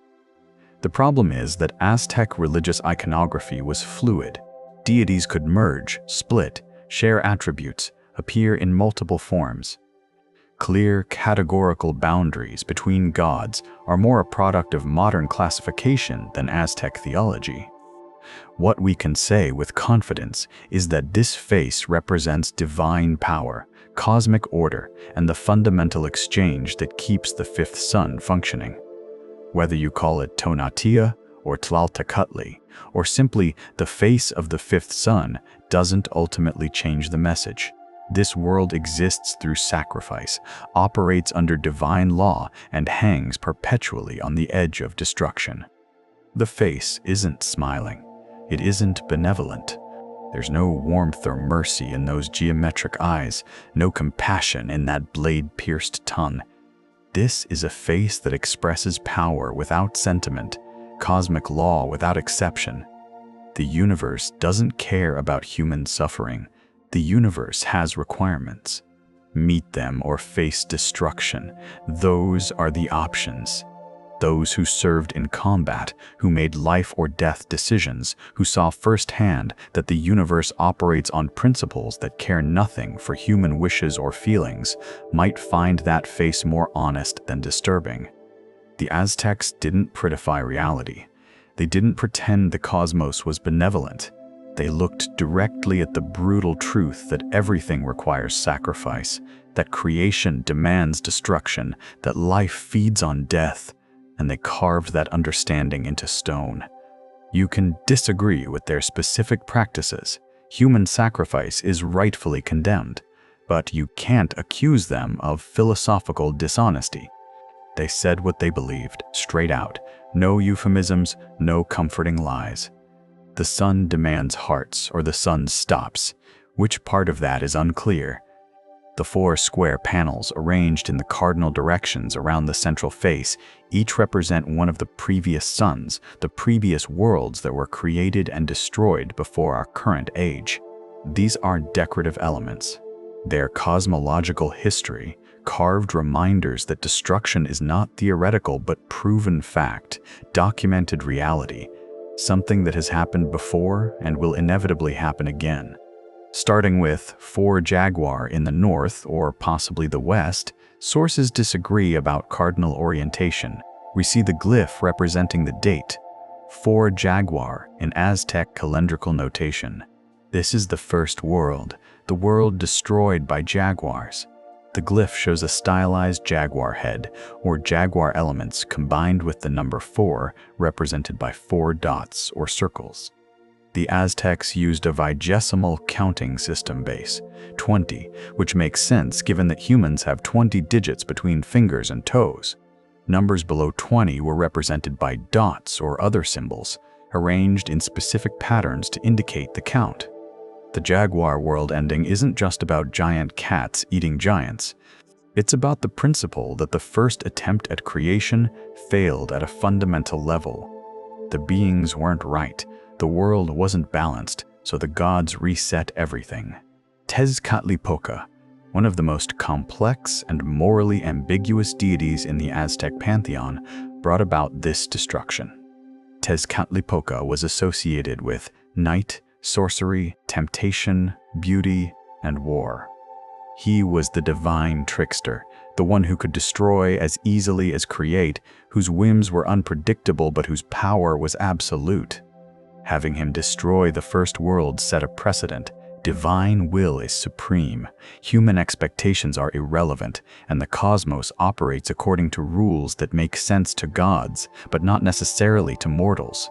The problem is that Aztec religious iconography was fluid. Deities could merge, split, share attributes, appear in multiple forms. Clear, categorical boundaries between gods are more a product of modern classification than Aztec theology. What we can say with confidence is that this face represents divine power, cosmic order, and the fundamental exchange that keeps the fifth sun functioning. Whether you call it Tonatiuh or Tlaltecutli, or simply the face of the fifth sun, doesn't ultimately change the message. This world exists through sacrifice, operates under divine law, and hangs perpetually on the edge of destruction. The face isn't smiling. It isn't benevolent. There's no warmth or mercy in those geometric eyes, no compassion in that blade-pierced tongue. This is a face that expresses power without sentiment, cosmic law without exception. The universe doesn't care about human suffering. The universe has requirements. Meet them or face destruction. Those are the options. Those who served in combat, who made life or death decisions, who saw firsthand that the universe operates on principles that care nothing for human wishes or feelings, might find that face more honest than disturbing. The Aztecs didn't prettify reality. They didn't pretend the cosmos was benevolent. They looked directly at the brutal truth that everything requires sacrifice, that creation demands destruction, that life feeds on death, and they carved that understanding into stone. You can disagree with their specific practices. Human sacrifice is rightfully condemned, but you can't accuse them of philosophical dishonesty. They said what they believed, straight out. No euphemisms, no comforting lies. The sun demands hearts, or the sun stops. Which part of that is unclear. The 4 square panels arranged in the cardinal directions around the central face each represent one of the previous suns, the previous worlds that were created and destroyed before our current age. These aren't decorative elements. They're cosmological history, carved reminders that destruction is not theoretical but proven fact, documented reality. something that has happened before and will inevitably happen again. Starting with 4 Jaguar in the north, or possibly the west, sources disagree about cardinal orientation. We see the glyph representing the date, 4 Jaguar in Aztec calendrical notation. This is the first world, the world destroyed by jaguars. The glyph shows a stylized jaguar head, or jaguar elements combined with the number 4, represented by 4 dots or circles. The Aztecs used a vigesimal counting system base, 20, which makes sense given that humans have 20 digits between fingers and toes. Numbers below 20 were represented by dots or other symbols, arranged in specific patterns to indicate the count. The jaguar world ending isn't just about giant cats eating giants. It's about the principle that the first attempt at creation failed at a fundamental level. The beings weren't right, the world wasn't balanced, so the gods reset everything. Tezcatlipoca, one of the most complex and morally ambiguous deities in the Aztec pantheon, brought about this destruction. Tezcatlipoca was associated with night, sorcery, temptation, beauty, and war. He was the divine trickster, the one who could destroy as easily as create, whose whims were unpredictable but whose power was absolute. Having him destroy the first world set a precedent. Divine will is supreme, human expectations are irrelevant, and the cosmos operates according to rules that make sense to gods, but not necessarily to mortals.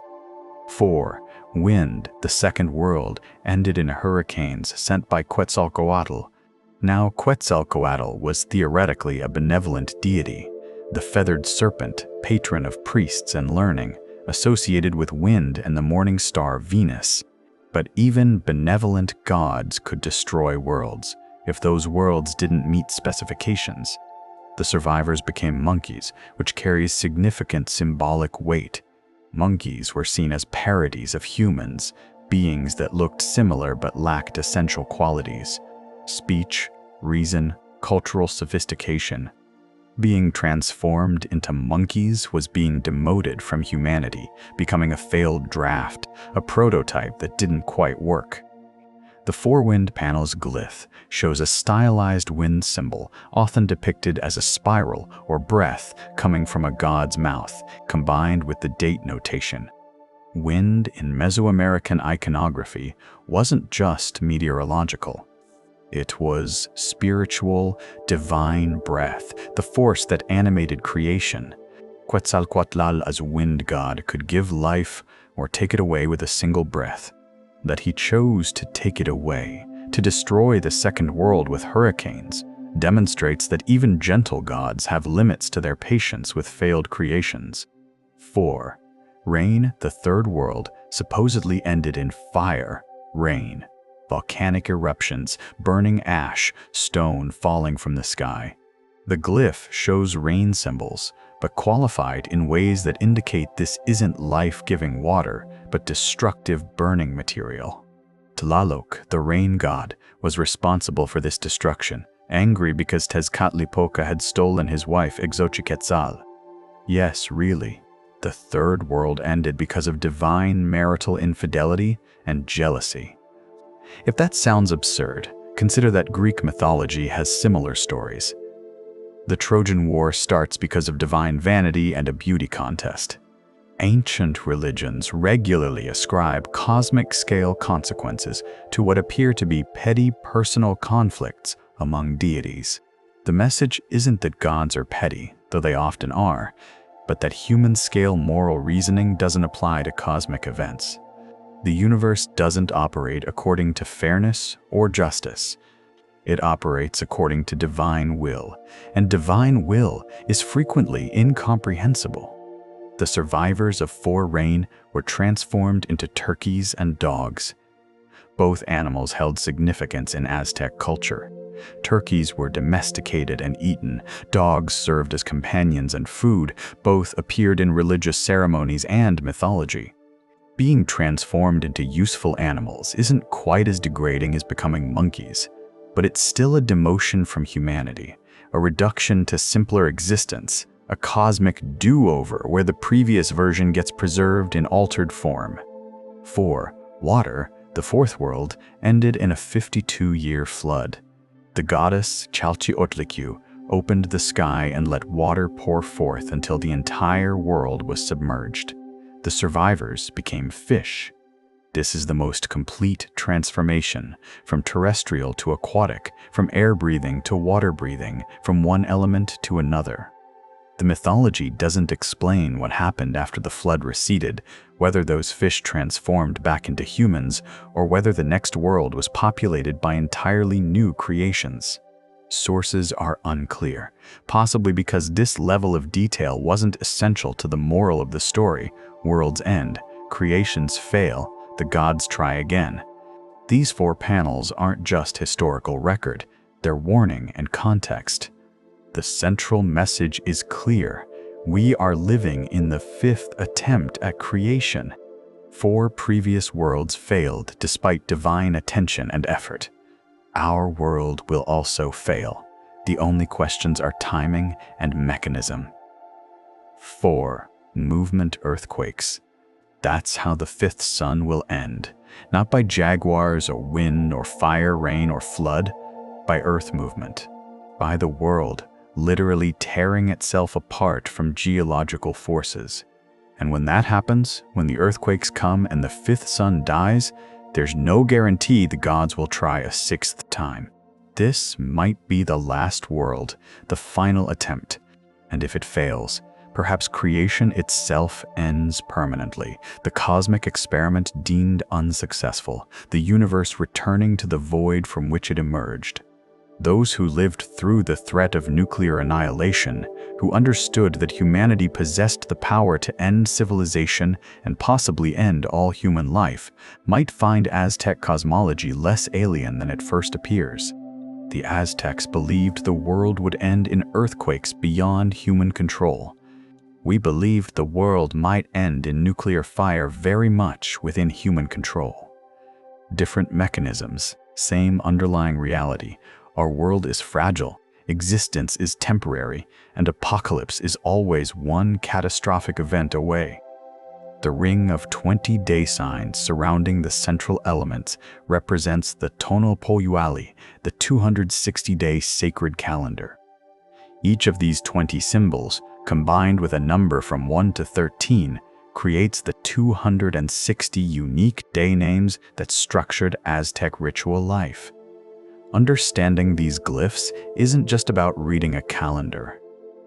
4. Wind, the second world, ended in hurricanes sent by Quetzalcoatl. Now Quetzalcoatl was theoretically a benevolent deity, the feathered serpent, patron of priests and learning, associated with wind and the morning star Venus. But even benevolent gods could destroy worlds if those worlds didn't meet specifications. The survivors became monkeys, which carries significant symbolic weight. Monkeys were seen as parodies of humans, beings that looked similar but lacked essential qualities: speech, reason, cultural sophistication. Being transformed into monkeys was being demoted from humanity, becoming a failed draft, a prototype that didn't quite work. The 4-wind panel's glyph shows a stylized wind symbol, often depicted as a spiral or breath coming from a god's mouth, combined with the date notation. Wind in Mesoamerican iconography wasn't just meteorological. It was spiritual, divine breath, the force that animated creation. Quetzalcoatl as wind god could give life or take it away with a single breath. That he chose to take it away, to destroy the second world with hurricanes, demonstrates that even gentle gods have limits to their patience with failed creations. 4. Rain, the third world, supposedly ended in fire, rain. Volcanic eruptions, burning ash, stone falling from the sky. The glyph shows rain symbols, but qualified in ways that indicate this isn't life-giving water, but destructive burning material. Tlaloc, the rain god, was responsible for this destruction, angry because Tezcatlipoca had stolen his wife Xochiquetzal. Yes, really, the third world ended because of divine marital infidelity and jealousy. If that sounds absurd, consider that Greek mythology has similar stories. The Trojan War starts because of divine vanity and a beauty contest. Ancient religions regularly ascribe cosmic-scale consequences to what appear to be petty personal conflicts among deities. The message isn't that gods are petty, though they often are, but that human-scale moral reasoning doesn't apply to cosmic events. The universe doesn't operate according to fairness or justice. It operates according to divine will, and divine will is frequently incomprehensible. The survivors of 4 Rain were transformed into turkeys and dogs. Both animals held significance in Aztec culture. Turkeys were domesticated and eaten, dogs served as companions and food, both appeared in religious ceremonies and mythology. Being transformed into useful animals isn't quite as degrading as becoming monkeys, but it's still a demotion from humanity, a reduction to simpler existence, a cosmic do-over where the previous version gets preserved in altered form. 4. Water, the fourth world, ended in a 52-year flood. The goddess Chalchiotlikyu opened the sky and let water pour forth until the entire world was submerged. The survivors became fish. This is the most complete transformation, from terrestrial to aquatic, from air-breathing to water-breathing, from one element to another. The mythology doesn't explain what happened after the flood receded, whether those fish transformed back into humans, or whether the next world was populated by entirely new creations. Sources are unclear, possibly because this level of detail wasn't essential to the moral of the story. Worlds end, creations fail, the gods try again. These 4 panels aren't just historical record, they're warning and context. The central message is clear. We are living in the 5th attempt at creation. 4 previous worlds failed despite divine attention and effort. Our world will also fail. The only questions are timing and mechanism. 4. Movement earthquakes. That's how the 5th sun will end. Not by jaguars or wind or fire, rain or flood, by earth movement. By the world literally tearing itself apart from geological forces. And when that happens, when the earthquakes come and the 5th sun dies, there's no guarantee the gods will try a 6th time. This might be the last world, the final attempt. And if it fails, perhaps creation itself ends permanently, the cosmic experiment deemed unsuccessful, the universe returning to the void from which it emerged. Those who lived through the threat of nuclear annihilation, who understood that humanity possessed the power to end civilization and possibly end all human life, might find Aztec cosmology less alien than it first appears. The Aztecs believed the world would end in earthquakes beyond human control. We believed the world might end in nuclear fire very much within human control. Different mechanisms, same underlying reality. Our world is fragile, existence is temporary, and apocalypse is always one catastrophic event away. The ring of 20 day signs surrounding the central elements represents the Tono Poyuali, the 260-day sacred calendar. Each of these 20 symbols, combined with a number from 1 to 13, creates the 260 unique day names that structured Aztec ritual life. Understanding these glyphs isn't just about reading a calendar.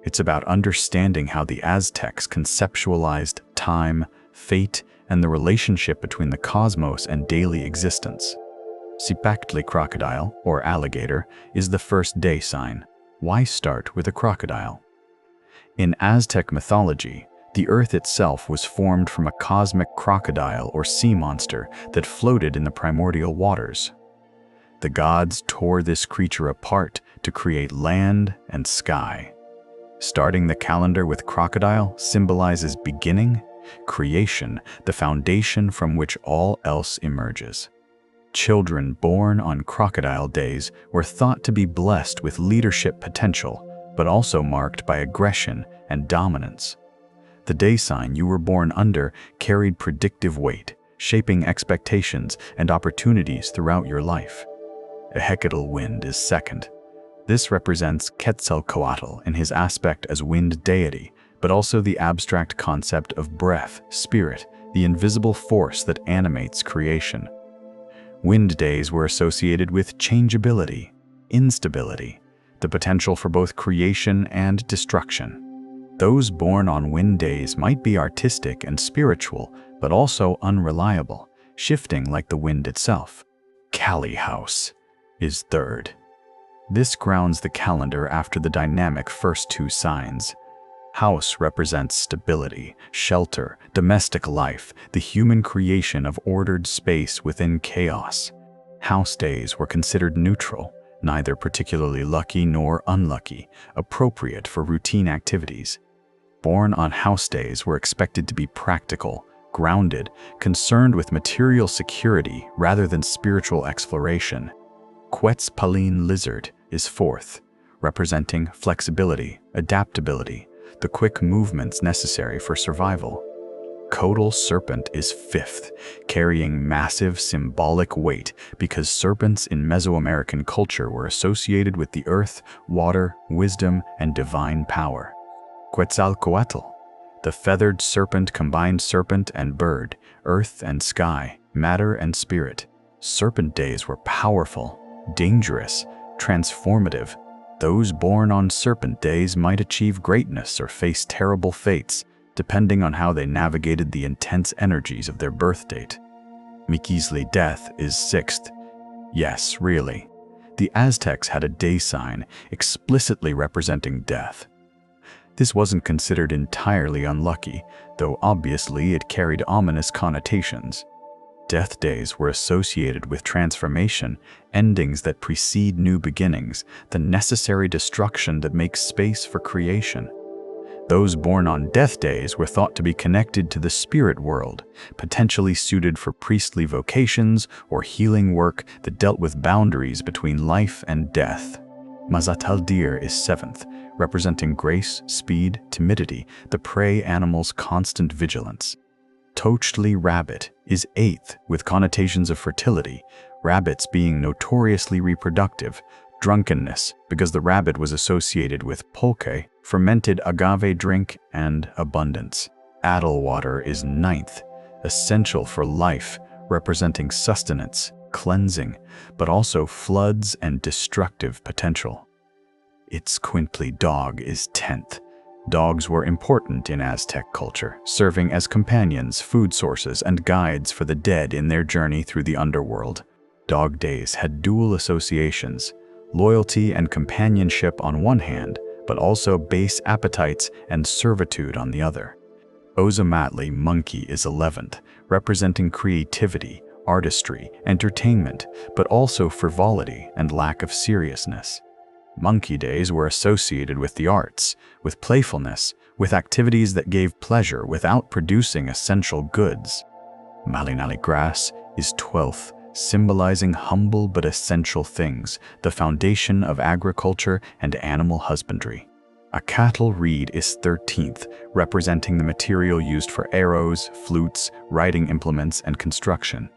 It's about understanding how the Aztecs conceptualized time, fate, and the relationship between the cosmos and daily existence. Cipactli crocodile, or alligator, is the first day sign. Why start with a crocodile? In Aztec mythology, the earth itself was formed from a cosmic crocodile or sea monster that floated in the primordial waters. The gods tore this creature apart to create land and sky. Starting the calendar with crocodile symbolizes beginning, creation, the foundation from which all else emerges. Children born on crocodile days were thought to be blessed with leadership potential, but also marked by aggression and dominance. The day sign you were born under carried predictive weight, shaping expectations and opportunities throughout your life. A Hecatl wind is second. This represents Quetzalcoatl in his aspect as wind deity, but also the abstract concept of breath, spirit, the invisible force that animates creation. Wind days were associated with changeability, instability, the potential for both creation and destruction. Those born on wind days might be artistic and spiritual, but also unreliable, shifting like the wind itself. Kali House is third. This grounds the calendar after the dynamic first 2 signs. House represents stability, shelter, domestic life, the human creation of ordered space within chaos. House days were considered neutral, neither particularly lucky nor unlucky, appropriate for routine activities. Born on house days were expected to be practical, grounded, concerned with material security rather than spiritual exploration. Quetzalcoatl lizard is fourth, representing flexibility, adaptability, the quick movements necessary for survival. Caudal serpent is fifth, carrying massive symbolic weight because serpents in Mesoamerican culture were associated with the earth, water, wisdom, and divine power. Quetzalcoatl, the feathered serpent combined serpent and bird, earth and sky, matter and spirit. Serpent days were powerful, dangerous, transformative. Those born on serpent days might achieve greatness or face terrible fates, depending on how they navigated the intense energies of their birth date. Mequisle death is sixth. Yes, really. The Aztecs had a day sign explicitly representing death. This wasn't considered entirely unlucky, though obviously it carried ominous connotations. Death days were associated with transformation, endings that precede new beginnings, the necessary destruction that makes space for creation. Those born on death days were thought to be connected to the spirit world, potentially suited for priestly vocations or healing work that dealt with boundaries between life and death. Mazatal deer is seventh, representing grace, speed, timidity, the prey animal's constant vigilance. Tochtli rabbit is eighth, with connotations of fertility, rabbits being notoriously reproductive, drunkenness, because the rabbit was associated with pulque, fermented agave drink, and abundance. Addlewater is ninth, essential for life, representing sustenance, cleansing, but also floods and destructive potential. Itzcuintli dog is 10th. Dogs were important in Aztec culture, serving as companions, food sources, and guides for the dead in their journey through the underworld. Dog days had dual associations, loyalty and companionship on one hand, but also base appetites and servitude on the other. Ozomatli monkey is 11th, representing creativity, artistry, entertainment, but also frivolity and lack of seriousness. Monkey days were associated with the arts, with playfulness, with activities that gave pleasure without producing essential goods. Malinali grass is 12th, symbolizing humble but essential things, the foundation of agriculture and animal husbandry. A cattle reed is 13th, representing the material used for arrows, flutes, writing implements, and construction.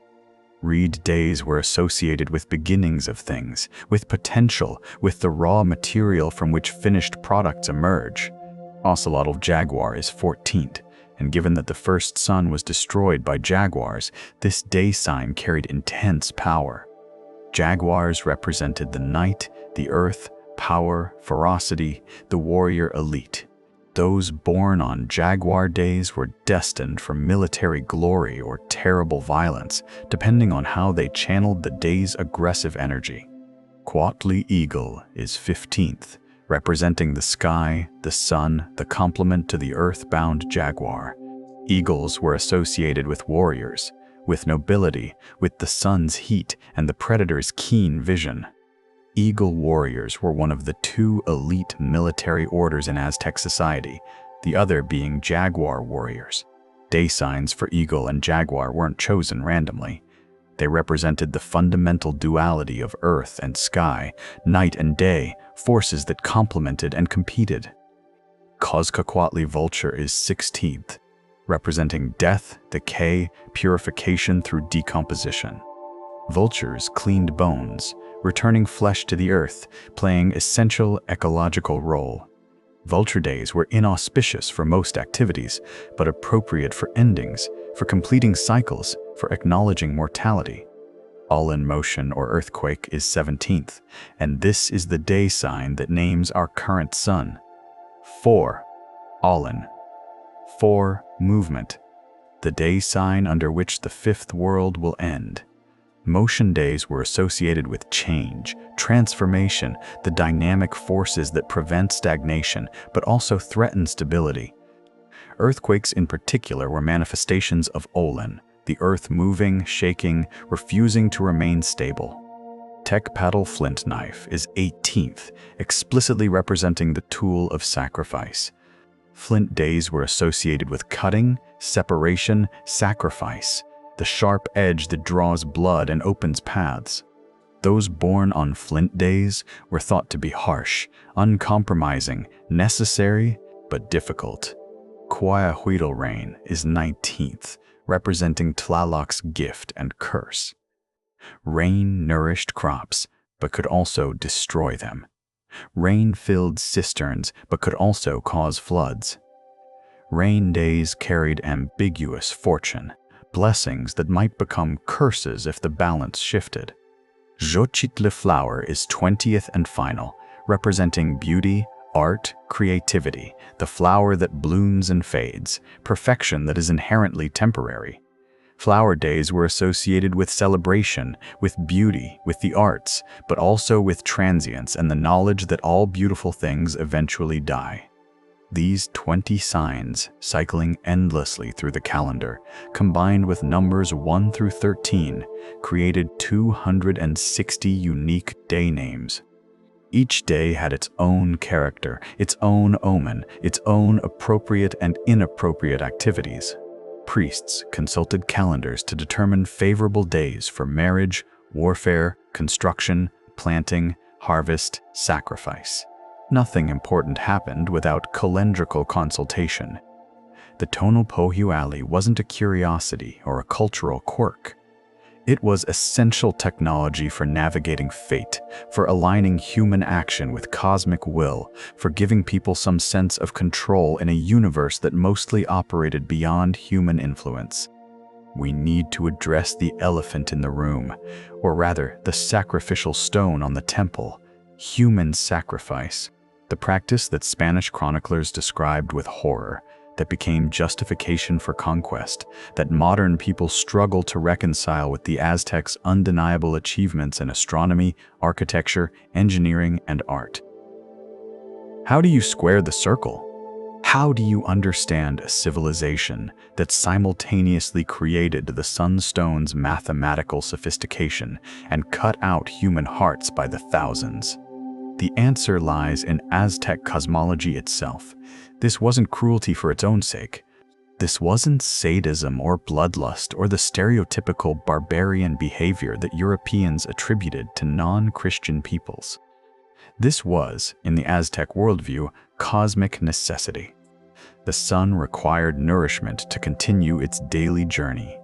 Reed days were associated with beginnings of things, with potential, with the raw material from which finished products emerge. Ocelotl jaguar is 14th, and given that the first sun was destroyed by jaguars, this day sign carried intense power. Jaguars represented the night, the earth, power, ferocity, the warrior elite. Those born on jaguar days were destined for military glory or terrible violence, depending on how they channeled the day's aggressive energy. Cuautli eagle is 15th, representing the sky, the sun, the complement to the earth-bound jaguar. Eagles were associated with warriors, with nobility, with the sun's heat and the predator's keen vision. Eagle warriors were one of the two elite military orders in Aztec society, the other being jaguar warriors. Day signs for eagle and jaguar weren't chosen randomly. They represented the fundamental duality of earth and sky, night and day, forces that complemented and competed. Coscaquatli vulture is 16th, representing death, decay, purification through decomposition. Vultures cleaned bones, returning flesh to the earth, playing essential ecological role. Vulture days were inauspicious for most activities, but appropriate for endings, for completing cycles, for acknowledging mortality. All-in motion or earthquake is 17th, and this is the day sign that names our current sun. 4. All-in. 4. Movement. The day sign under which the fifth world will end. Motion days were associated with change, transformation, the dynamic forces that prevent stagnation but also threaten stability. Earthquakes in particular were manifestations of Olin, the earth moving, shaking, refusing to remain stable. Tecpatl flint knife is 18th, explicitly representing the tool of sacrifice. Flint days were associated with cutting, separation, sacrifice, the sharp edge that draws blood and opens paths. Those born on flint days were thought to be harsh, uncompromising, necessary, but difficult. Quayahuitl rain is 19th, representing Tlaloc's gift and curse. Rain nourished crops, but could also destroy them. Rain filled cisterns, but could also cause floods. Rain days carried ambiguous fortune, blessings that might become curses if the balance shifted. Xochitl flower is 20th and final, representing beauty, art, creativity, the flower that blooms and fades, perfection that is inherently temporary. Flower days were associated with celebration, with beauty, with the arts, but also with transience and the knowledge that all beautiful things eventually die. These 20 signs, cycling endlessly through the calendar, combined with numbers 1 through 13, created 260 unique day names. Each day had its own character, its own omen, its own appropriate and inappropriate activities. Priests consulted calendars to determine favorable days for marriage, warfare, construction, planting, harvest, sacrifice. Nothing important happened without calendrical consultation. The tonal pohuali wasn't a curiosity or a cultural quirk. It was essential technology for navigating fate, for aligning human action with cosmic will, for giving people some sense of control in a universe that mostly operated beyond human influence. We need to address the elephant in the room, or rather, the sacrificial stone on the temple, human sacrifice, the practice that Spanish chroniclers described with horror, that became justification for conquest, that modern people struggle to reconcile with the Aztecs' undeniable achievements in astronomy, architecture, engineering, and art. How do you square the circle? How do you understand a civilization that simultaneously created the sunstone's mathematical sophistication and cut out human hearts by the thousands? The answer lies in Aztec cosmology itself. This wasn't cruelty for its own sake. This wasn't sadism or bloodlust or the stereotypical barbarian behavior that Europeans attributed to non-Christian peoples. This was, in the Aztec worldview, cosmic necessity. The sun required nourishment to continue its daily journey.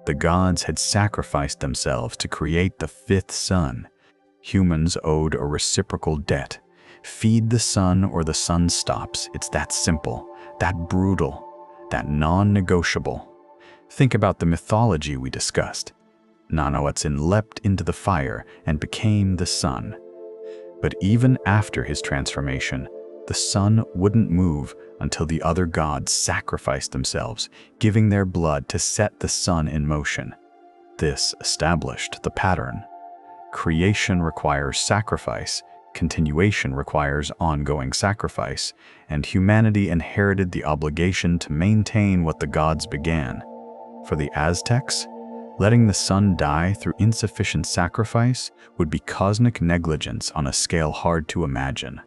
The gods had sacrificed themselves to create the fifth sun. Humans owed a reciprocal debt. Feed the sun or the sun stops. It's that simple, that brutal, that non-negotiable. Think about the mythology we discussed. Nanahuatzin leapt into the fire and became the sun. But even after his transformation, the sun wouldn't move until the other gods sacrificed themselves, giving their blood to set the sun in motion. This established the pattern. Creation requires sacrifice, continuation requires ongoing sacrifice, and humanity inherited the obligation to maintain what the gods began. For the Aztecs, letting the sun die through insufficient sacrifice would be cosmic negligence on a scale hard to imagine.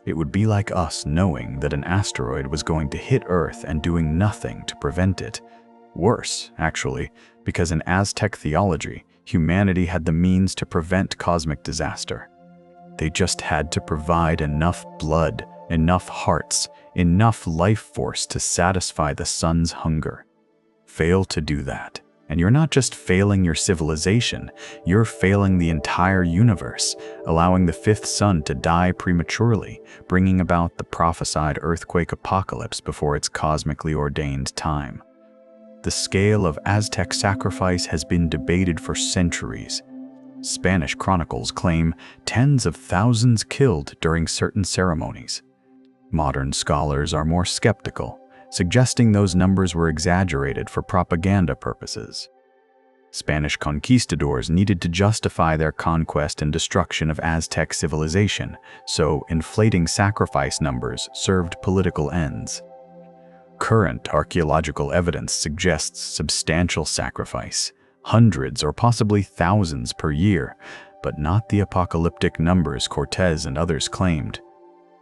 It would be like us knowing that an asteroid was going to hit Earth and doing nothing to prevent it. Worse, actually, because in Aztec theology, humanity had the means to prevent cosmic disaster. They just had to provide enough blood, enough hearts, enough life force to satisfy the sun's hunger. Fail to do that, and you're not just failing your civilization, you're failing the entire universe, allowing the fifth sun to die prematurely, bringing about the prophesied earthquake apocalypse before its cosmically ordained time. The scale of Aztec sacrifice has been debated for centuries. Spanish chronicles claim tens of thousands killed during certain ceremonies. Modern scholars are more skeptical, suggesting those numbers were exaggerated for propaganda purposes. Spanish conquistadors needed to justify their conquest and destruction of Aztec civilization, so inflating sacrifice numbers served political ends. Current archaeological evidence suggests substantial sacrifice, hundreds or possibly thousands per year, but not the apocalyptic numbers Cortés and others claimed.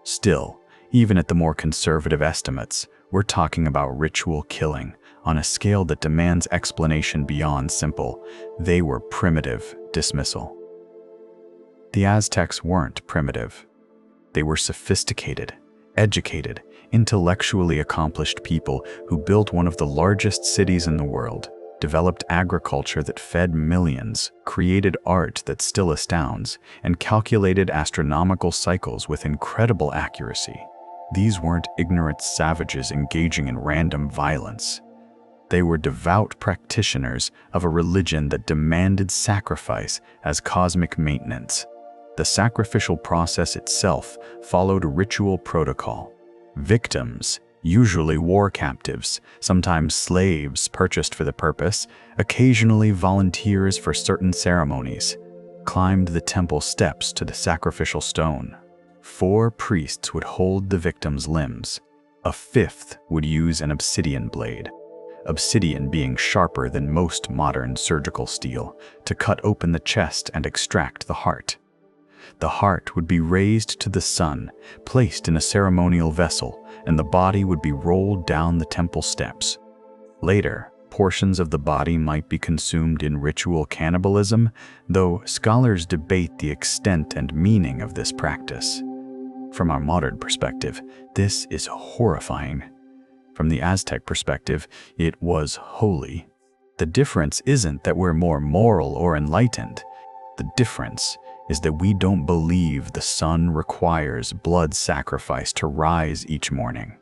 Still, even at the more conservative estimates, we're talking about ritual killing on a scale that demands explanation beyond simple, they were primitive dismissal. The Aztecs weren't primitive. They were sophisticated, educated, intellectually accomplished people who built one of the largest cities in the world, developed agriculture that fed millions, created art that still astounds, and calculated astronomical cycles with incredible accuracy. These weren't ignorant savages engaging in random violence. They were devout practitioners of a religion that demanded sacrifice as cosmic maintenance. The sacrificial process itself followed ritual protocol. Victims, usually war captives, sometimes slaves purchased for the purpose, occasionally volunteers for certain ceremonies, climbed the temple steps to the sacrificial stone. 4 priests would hold the victim's limbs. A 5th would use an obsidian blade, obsidian being sharper than most modern surgical steel, to cut open the chest and extract the heart. The heart would be raised to the sun, placed in a ceremonial vessel, and the body would be rolled down the temple steps. Later, portions of the body might be consumed in ritual cannibalism, though scholars debate the extent and meaning of this practice. From our modern perspective, this is horrifying. From the Aztec perspective, it was holy. The difference isn't that we're more moral or enlightened. The difference is that we don't believe the sun requires blood sacrifice to rise each morning.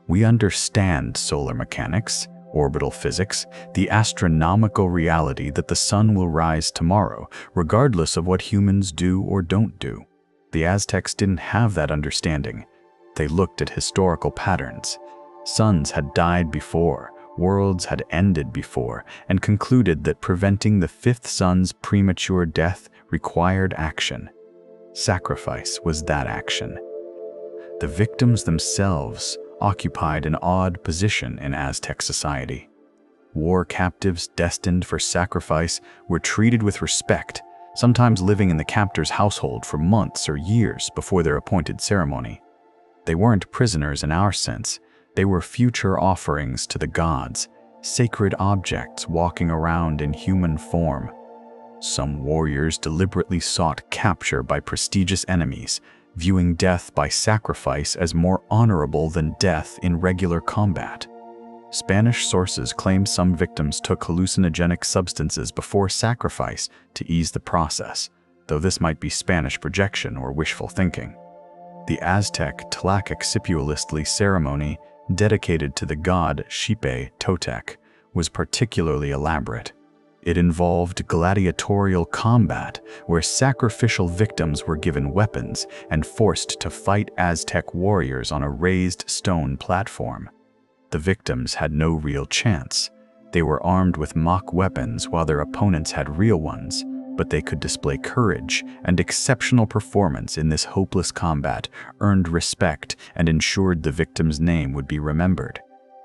We understand solar mechanics, orbital physics, the astronomical reality that the sun will rise tomorrow, regardless of what humans do or don't do. The Aztecs didn't have that understanding. They looked at historical patterns. Suns had died before, worlds had ended before, and concluded that preventing the 5th sun's premature death required action. Sacrifice was that action. The victims themselves occupied an odd position in Aztec society. War captives destined for sacrifice were treated with respect, sometimes living in the captor's household for months or years before their appointed ceremony. They weren't prisoners in our sense. They were future offerings to the gods, sacred objects walking around in human form. Some warriors deliberately sought capture by prestigious enemies, viewing death by sacrifice as more honorable than death in regular combat. Spanish sources claim some victims took hallucinogenic substances before sacrifice to ease the process, though this might be Spanish projection or wishful thinking. The Aztec Tlacaxipulistli ceremony, dedicated to the god Xipe Totec, was particularly elaborate. It involved gladiatorial combat, where sacrificial victims were given weapons and forced to fight Aztec warriors on a raised stone platform. The victims had no real chance. They were armed with mock weapons while their opponents had real ones, but they could display courage and exceptional performance in this hopeless combat, earned respect, and ensured the victim's name would be remembered.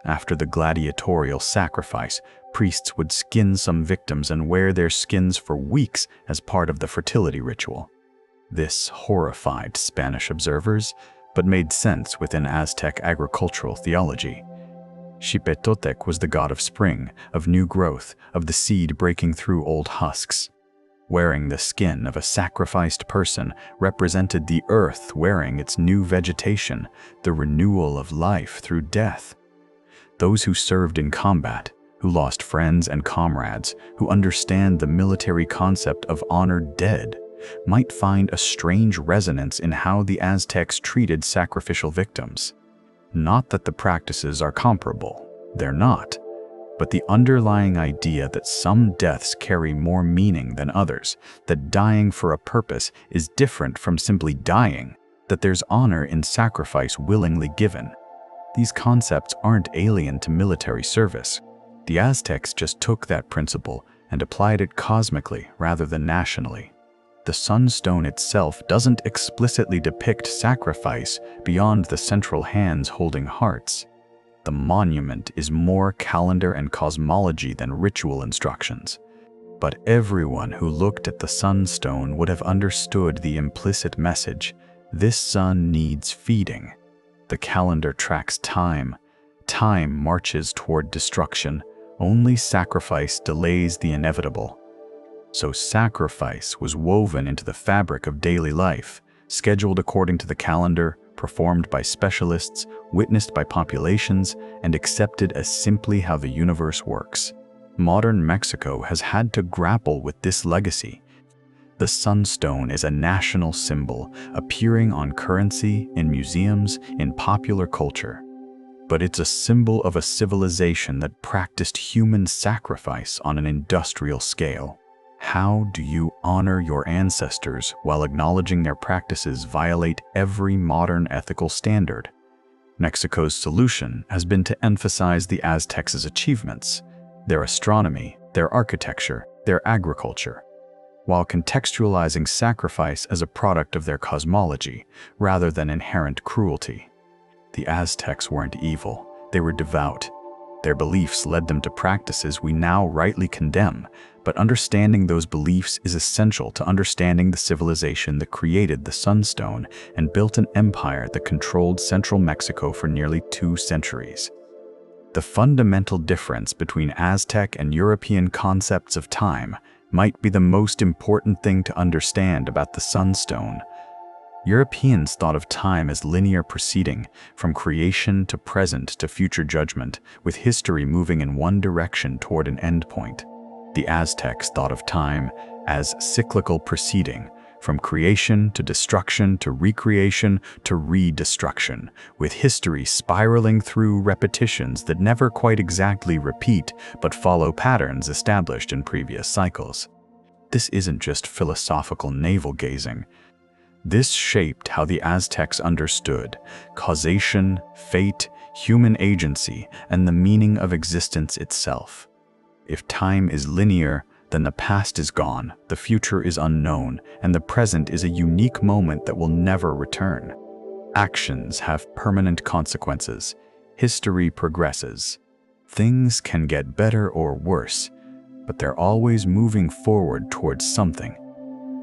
After the gladiatorial sacrifice, priests would skin some victims and wear their skins for weeks as part of the fertility ritual. This horrified Spanish observers, but made sense within Aztec agricultural theology. Xipe Totec was the god of spring, of new growth, of the seed breaking through old husks. Wearing the skin of a sacrificed person represented the earth wearing its new vegetation, the renewal of life through death. Those who served in combat, who lost friends and comrades, who understand the military concept of honored dead, might find a strange resonance in how the Aztecs treated sacrificial victims. Not that the practices are comparable, they're not, but the underlying idea that some deaths carry more meaning than others, that dying for a purpose is different from simply dying, that there's honor in sacrifice willingly given. These concepts aren't alien to military service. The Aztecs just took that principle and applied it cosmically rather than nationally. The sunstone itself doesn't explicitly depict sacrifice beyond the central hands holding hearts. The monument is more calendar and cosmology than ritual instructions. But everyone who looked at the sunstone would have understood the implicit message: this sun needs feeding. The calendar tracks time. Time marches toward destruction. Only sacrifice delays the inevitable. So sacrifice was woven into the fabric of daily life, scheduled according to the calendar, performed by specialists, witnessed by populations, and accepted as simply how the universe works. Modern Mexico has had to grapple with this legacy. The sunstone is a national symbol, appearing on currency, in museums, in popular culture. But it's a symbol of a civilization that practiced human sacrifice on an industrial scale. How do you honor your ancestors while acknowledging their practices violate every modern ethical standard? Mexico's solution has been to emphasize the Aztecs' achievements, their astronomy, their architecture, their agriculture, while contextualizing sacrifice as a product of their cosmology rather than inherent cruelty. The Aztecs weren't evil, they were devout. Their beliefs led them to practices we now rightly condemn, but understanding those beliefs is essential to understanding the civilization that created the Sunstone and built an empire that controlled central Mexico for nearly 2 centuries. The fundamental difference between Aztec and European concepts of time might be the most important thing to understand about the Sunstone. Europeans thought of time as linear proceeding, from creation to present to future judgment, with history moving in one direction toward an endpoint. The Aztecs thought of time as cyclical proceeding, from creation to destruction to recreation to redestruction, with history spiraling through repetitions that never quite exactly repeat but follow patterns established in previous cycles. This isn't just philosophical navel-gazing. This shaped how the Aztecs understood causation, fate, human agency, and the meaning of existence itself. If time is linear, then the past is gone, the future is unknown, and the present is a unique moment that will never return. Actions have permanent consequences. History progresses. Things can get better or worse, but they're always moving forward towards something.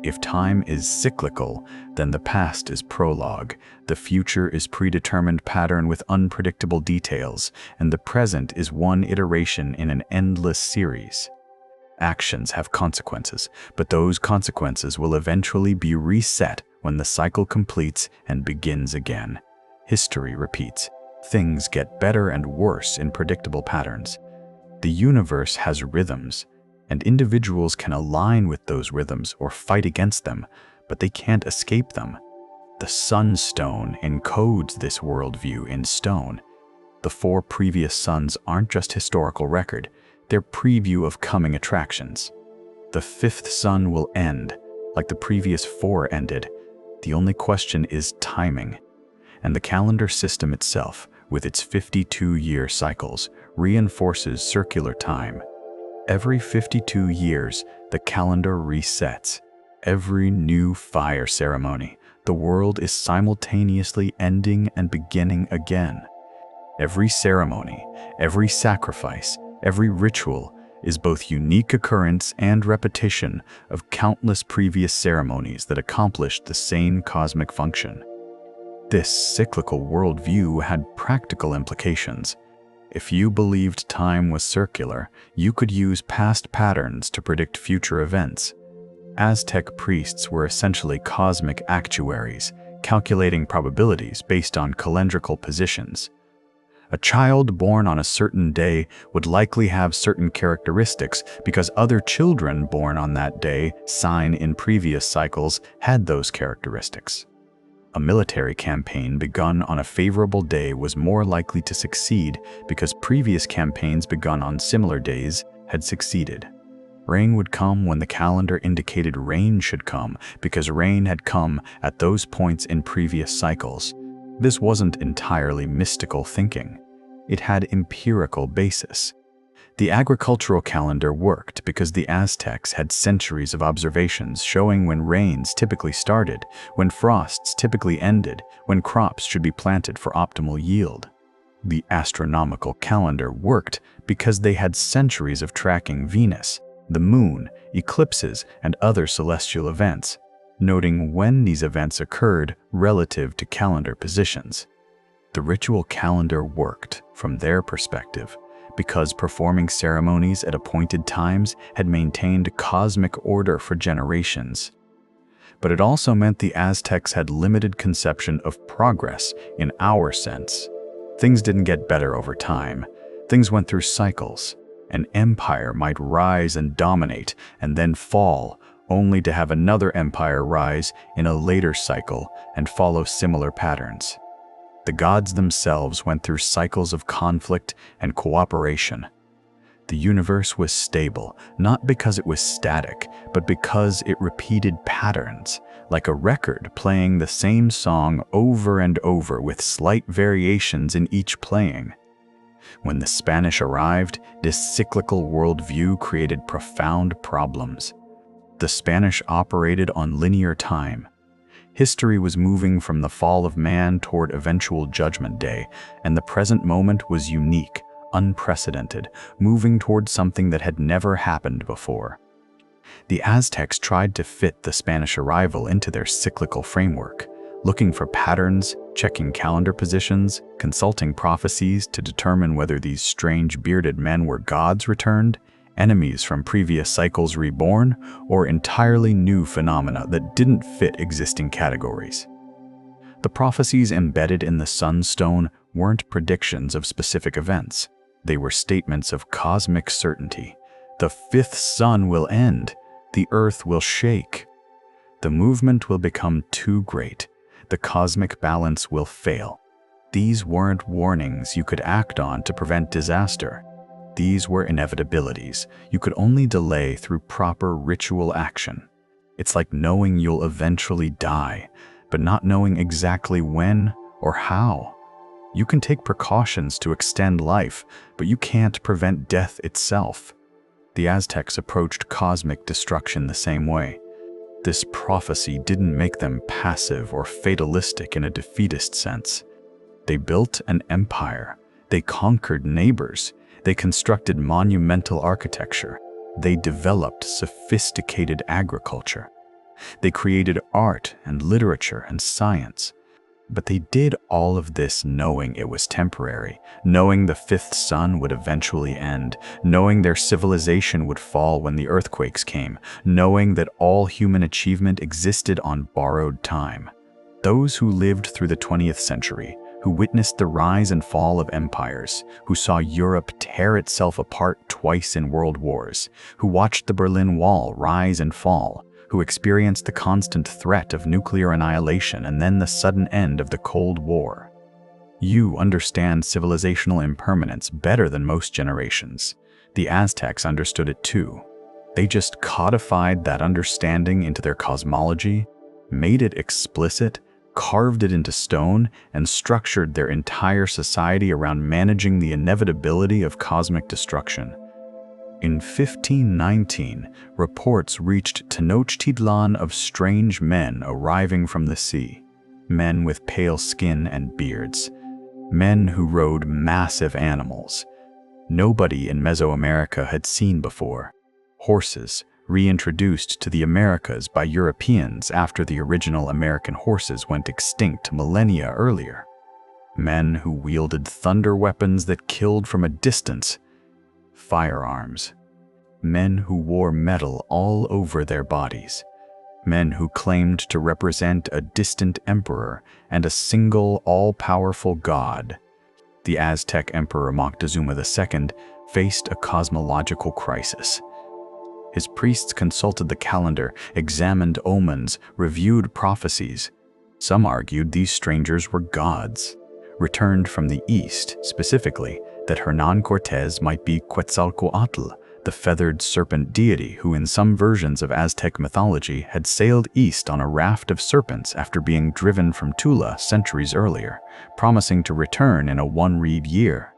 If time is cyclical, then the past is prologue, the future is predetermined pattern with unpredictable details, and the present is one iteration in an endless series. Actions have consequences, but those consequences will eventually be reset when the cycle completes and begins again. History repeats. Things get better and worse in predictable patterns. The universe has rhythms, and individuals can align with those rhythms or fight against them, but they can't escape them. The Sunstone encodes this worldview in stone. The 4 previous suns aren't just historical record, they're preview of coming attractions. The 5th sun will end, like the previous 4 ended. The only question is timing. And the calendar system itself, with its 52-year cycles, reinforces circular time. Every 52 years, the calendar resets. Every new fire ceremony, the world is simultaneously ending and beginning again. Every ceremony, every sacrifice, every ritual is both unique occurrence and repetition of countless previous ceremonies that accomplished the same cosmic function. This cyclical worldview had practical implications. If you believed time was circular, you could use past patterns to predict future events. Aztec priests were essentially cosmic actuaries, calculating probabilities based on calendrical positions. A child born on a certain day would likely have certain characteristics because other children born on that day, sign in previous cycles, had those characteristics. A military campaign begun on a favorable day was more likely to succeed because previous campaigns begun on similar days had succeeded. Rain would come when the calendar indicated rain should come because rain had come at those points in previous cycles. This wasn't entirely mystical thinking. It had empirical basis. The agricultural calendar worked because the Aztecs had centuries of observations showing when rains typically started, when frosts typically ended, when crops should be planted for optimal yield. The astronomical calendar worked because they had centuries of tracking Venus, the moon, eclipses, and other celestial events, noting when these events occurred relative to calendar positions. The ritual calendar worked, from their perspective, because performing ceremonies at appointed times had maintained cosmic order for generations. but it also meant the Aztecs had limited conception of progress in our sense. Things didn't get better over time. Things went through cycles. An empire might rise and dominate and then fall, only to have another empire rise in a later cycle and follow similar patterns. The gods themselves went through cycles of conflict and cooperation. The universe was stable, not because it was static, but because it repeated patterns, like a record playing the same song over and over with slight variations in each playing. When the Spanish arrived, this cyclical worldview created profound problems. The Spanish operated on linear time. History was moving from the fall of man toward eventual judgment day, and the present moment was unique, unprecedented, moving toward something that had never happened before. The Aztecs tried to fit the Spanish arrival into their cyclical framework, looking for patterns, checking calendar positions, consulting prophecies to determine whether these strange bearded men were gods returned, enemies from previous cycles reborn, or entirely new phenomena that didn't fit existing categories. The prophecies embedded in the Sun Stone weren't predictions of specific events. They were statements of cosmic certainty. The fifth sun will end. The earth will shake. The movement will become too great. The cosmic balance will fail. These weren't warnings you could act on to prevent disaster. These were inevitabilities you could only delay through proper ritual action. It's like knowing you'll eventually die, but not knowing exactly when or how. You can take precautions to extend life, but you can't prevent death itself. The Aztecs approached cosmic destruction the same way. This prophecy didn't make them passive or fatalistic in a defeatist sense. They built an empire. They conquered neighbors. They constructed monumental architecture. They developed sophisticated agriculture. They created art and literature and science. But they did all of this knowing it was temporary, knowing the fifth sun would eventually end, knowing their civilization would fall when the earthquakes came, knowing that all human achievement existed on borrowed time. Those who lived through the 20th century, who witnessed the rise and fall of empires, who saw Europe tear itself apart twice in world wars, who watched the Berlin Wall rise and fall, who experienced the constant threat of nuclear annihilation and then the sudden end of the Cold War. You understand civilizational impermanence better than most generations. The Aztecs understood it too. They just codified that understanding into their cosmology, made it explicit, carved it into stone, and structured their entire society around managing the inevitability of cosmic destruction. In 1519, reports reached Tenochtitlan of strange men arriving from the sea, men with pale skin and beards, men who rode massive animals. Nobody in Mesoamerica had seen before. Horses, reintroduced to the Americas by Europeans after the original American horses went extinct millennia earlier. Men who wielded thunder weapons that killed from a distance. Firearms. Men who wore metal all over their bodies. Men who claimed to represent a distant emperor and a single all-powerful god. The Aztec Emperor Moctezuma II faced a cosmological crisis. His priests consulted the calendar, examined omens, reviewed prophecies. Some argued these strangers were gods, returned from the east, specifically that Hernán Cortés might be Quetzalcoatl, the feathered serpent deity who in some versions of Aztec mythology had sailed east on a raft of serpents after being driven from Tula centuries earlier, promising to return in a one-reed year.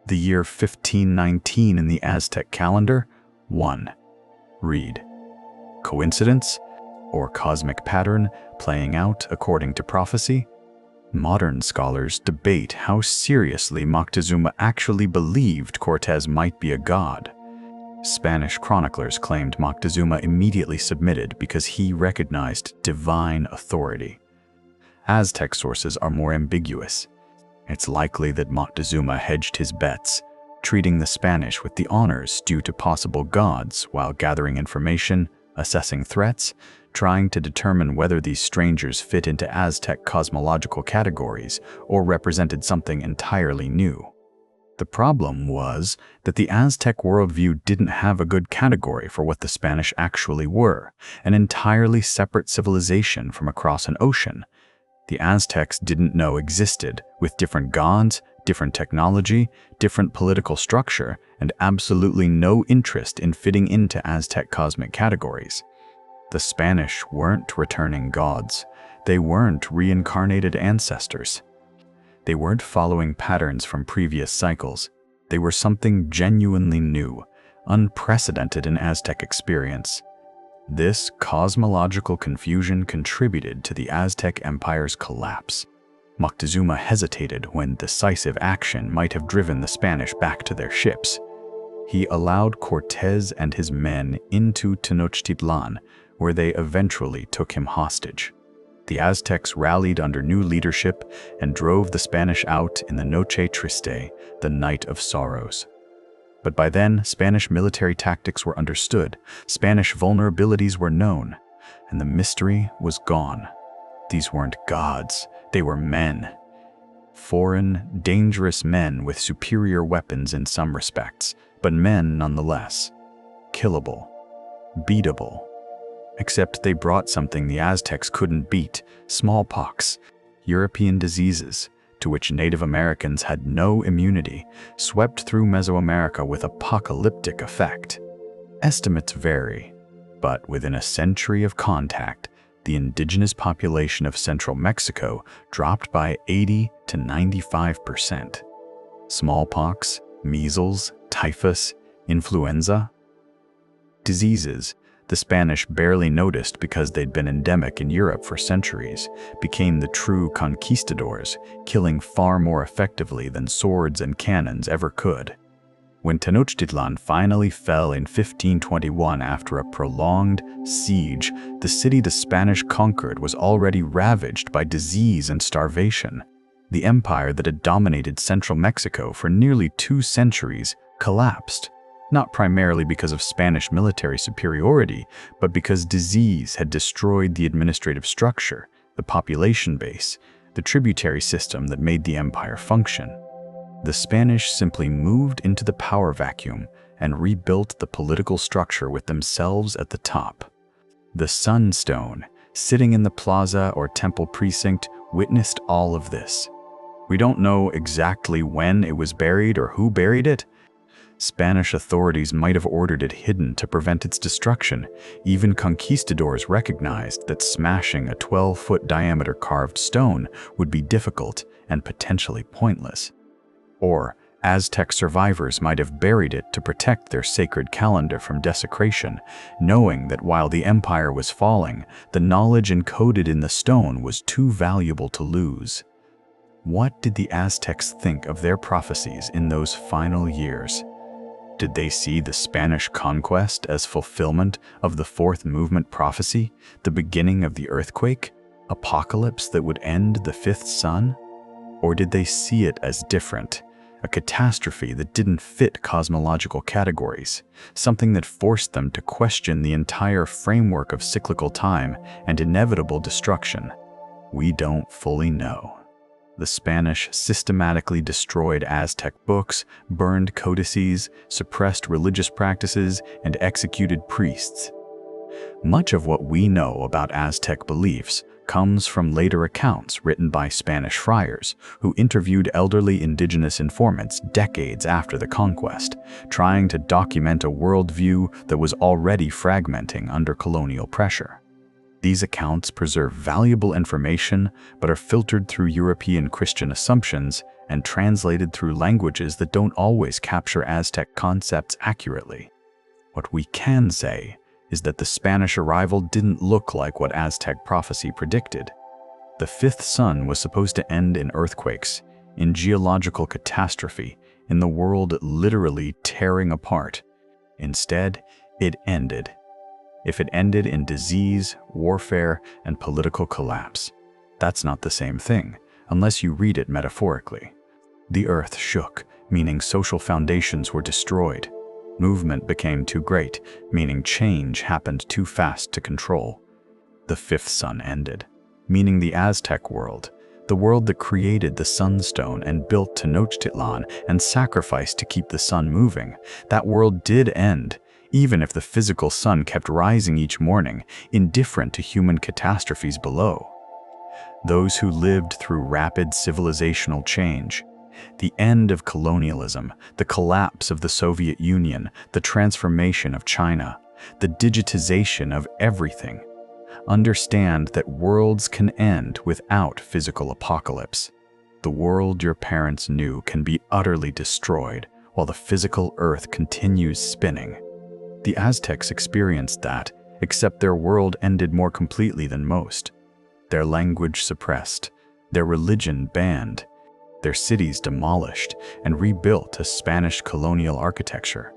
The year 1519 in the Aztec calendar? 1. Reed. Coincidence? Or cosmic pattern playing out according to prophecy? Modern scholars debate how seriously Moctezuma actually believed Cortés might be a god. Spanish chroniclers claimed Moctezuma immediately submitted because he recognized divine authority. Aztec sources are more ambiguous. It's likely that Moctezuma hedged his bets, treating the Spanish with the honors due to possible gods while gathering information, assessing threats, trying to determine whether these strangers fit into Aztec cosmological categories or represented something entirely new. The problem was that the Aztec worldview didn't have a good category for what the Spanish actually were, an entirely separate civilization from across an ocean. The Aztecs didn't know existed, with different gods, different technology, different political structure, and absolutely no interest in fitting into Aztec cosmic categories. The Spanish weren't returning gods. They weren't reincarnated ancestors. They weren't following patterns from previous cycles. They were something genuinely new, unprecedented in Aztec experience. This cosmological confusion contributed to the Aztec Empire's collapse. Moctezuma hesitated when decisive action might have driven the Spanish back to their ships. He allowed Cortés and his men into Tenochtitlan, where they eventually took him hostage. The Aztecs rallied under new leadership and drove the Spanish out in the Noche Triste, the Night of Sorrows. But by then, Spanish military tactics were understood, Spanish vulnerabilities were known, and the mystery was gone. These weren't gods, they were men. Foreign, dangerous men with superior weapons in some respects, but men nonetheless. Killable. Beatable. Except they brought something the Aztecs couldn't beat: smallpox, European diseases, to which Native Americans had no immunity, swept through Mesoamerica with apocalyptic effect. Estimates vary, but within a century of contact, the indigenous population of central Mexico dropped by 80 to 95%. Smallpox, measles, typhus, influenza. Diseases the Spanish barely noticed because they'd been endemic in Europe for centuries, became the true conquistadors, killing far more effectively than swords and cannons ever could. When Tenochtitlan finally fell in 1521 after a prolonged siege, the city the Spanish conquered was already ravaged by disease and starvation. The empire that had dominated central Mexico for nearly 2 centuries collapsed. Not primarily because of Spanish military superiority, but because disease had destroyed the administrative structure, the population base, the tributary system that made the empire function. The Spanish simply moved into the power vacuum and rebuilt the political structure with themselves at the top. The Sun Stone, sitting in the plaza or temple precinct, witnessed all of this. We don't know exactly when it was buried or who buried it. Spanish authorities might have ordered it hidden to prevent its destruction. Even conquistadors recognized that smashing a 12-foot diameter carved stone would be difficult and potentially pointless. Or Aztec survivors might have buried it to protect their sacred calendar from desecration, knowing that while the empire was falling, the knowledge encoded in the stone was too valuable to lose. What did the Aztecs think of their prophecies in those final years? Did they see the Spanish conquest as fulfillment of the fourth movement prophecy, the beginning of the earthquake, apocalypse that would end the fifth sun? Or did they see it as different, a catastrophe that didn't fit cosmological categories, something that forced them to question the entire framework of cyclical time and inevitable destruction? We don't fully know. The Spanish systematically destroyed Aztec books, burned codices, suppressed religious practices, and executed priests. Much of what we know about Aztec beliefs comes from later accounts written by Spanish friars who interviewed elderly indigenous informants decades after the conquest, trying to document a worldview that was already fragmenting under colonial pressure. These accounts preserve valuable information but are filtered through European Christian assumptions and translated through languages that don't always capture Aztec concepts accurately. What we can say is that the Spanish arrival didn't look like what Aztec prophecy predicted. The fifth sun was supposed to end in earthquakes, in geological catastrophe, in the world literally tearing apart. Instead, it ended. If it ended in disease, warfare, and political collapse, that's not the same thing, unless you read it metaphorically. The earth shook, meaning social foundations were destroyed. Movement became too great, meaning change happened too fast to control. The fifth sun ended, meaning the Aztec world, the world that created the sunstone and built Tenochtitlan and sacrificed to keep the sun moving. That world did end, even if the physical sun kept rising each morning, indifferent to human catastrophes below. Those who lived through rapid civilizational change, the end of colonialism, the collapse of the Soviet Union, the transformation of China, the digitization of everything, understand that worlds can end without physical apocalypse. The world your parents knew can be utterly destroyed while the physical earth continues spinning. The Aztecs experienced that, except their world ended more completely than most. Their language suppressed, their religion banned, their cities demolished and rebuilt as Spanish colonial architecture,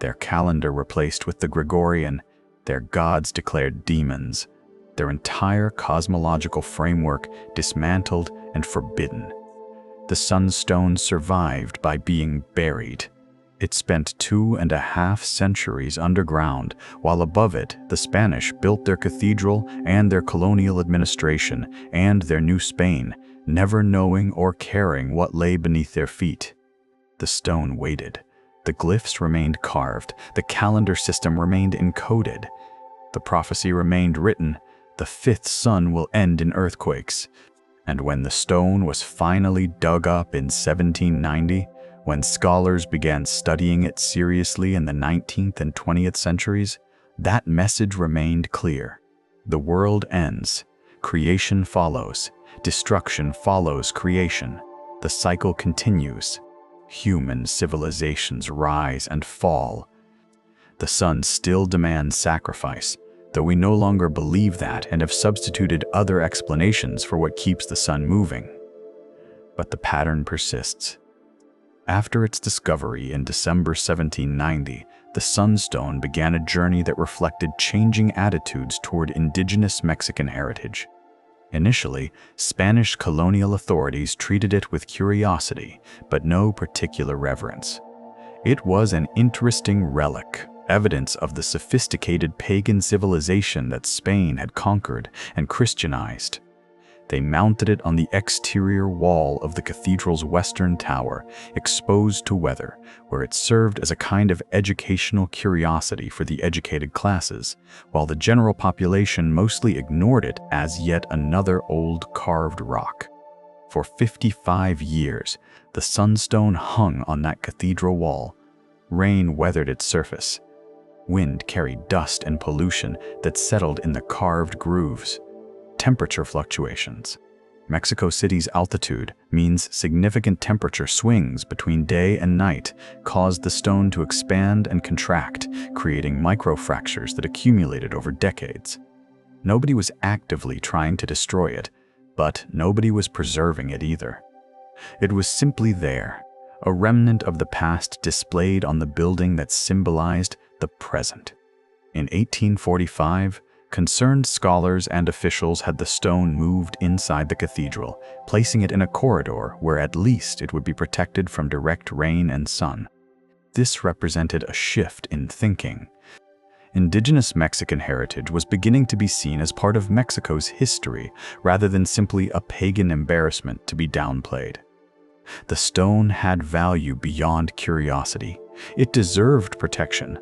their calendar replaced with the Gregorian, their gods declared demons, their entire cosmological framework dismantled and forbidden. The sunstone survived by being buried. It spent 2.5 centuries underground, while above it, the Spanish built their cathedral and their colonial administration and their New Spain, never knowing or caring what lay beneath their feet. The stone waited. The glyphs remained carved. The calendar system remained encoded. The prophecy remained written. The fifth sun will end in earthquakes. And when the stone was finally dug up in 1790, when scholars began studying it seriously in the 19th and 20th centuries, that message remained clear. The world ends. Creation follows. Destruction follows creation. The cycle continues. Human civilizations rise and fall. The sun still demands sacrifice, though we no longer believe that and have substituted other explanations for what keeps the sun moving. But the pattern persists. After its discovery in December 1790, the sunstone began a journey that reflected changing attitudes toward indigenous Mexican heritage. Initially, Spanish colonial authorities treated it with curiosity, but no particular reverence. It was an interesting relic, evidence of the sophisticated pagan civilization that Spain had conquered and Christianized. They mounted it on the exterior wall of the cathedral's western tower, exposed to weather, where it served as a kind of educational curiosity for the educated classes, while the general population mostly ignored it as yet another old carved rock. For 55 years, the sunstone hung on that cathedral wall. Rain weathered its surface. Wind carried dust and pollution that settled in the carved grooves. Temperature fluctuations. Mexico City's altitude means significant temperature swings between day and night caused the stone to expand and contract, creating microfractures that accumulated over decades. Nobody was actively trying to destroy it, but nobody was preserving it either. It was simply there, a remnant of the past displayed on the building that symbolized the present. In 1845, concerned scholars and officials had the stone moved inside the cathedral, placing it in a corridor where at least it would be protected from direct rain and sun. This represented a shift in thinking. Indigenous Mexican heritage was beginning to be seen as part of Mexico's history rather than simply a pagan embarrassment to be downplayed. The stone had value beyond curiosity. It deserved protection.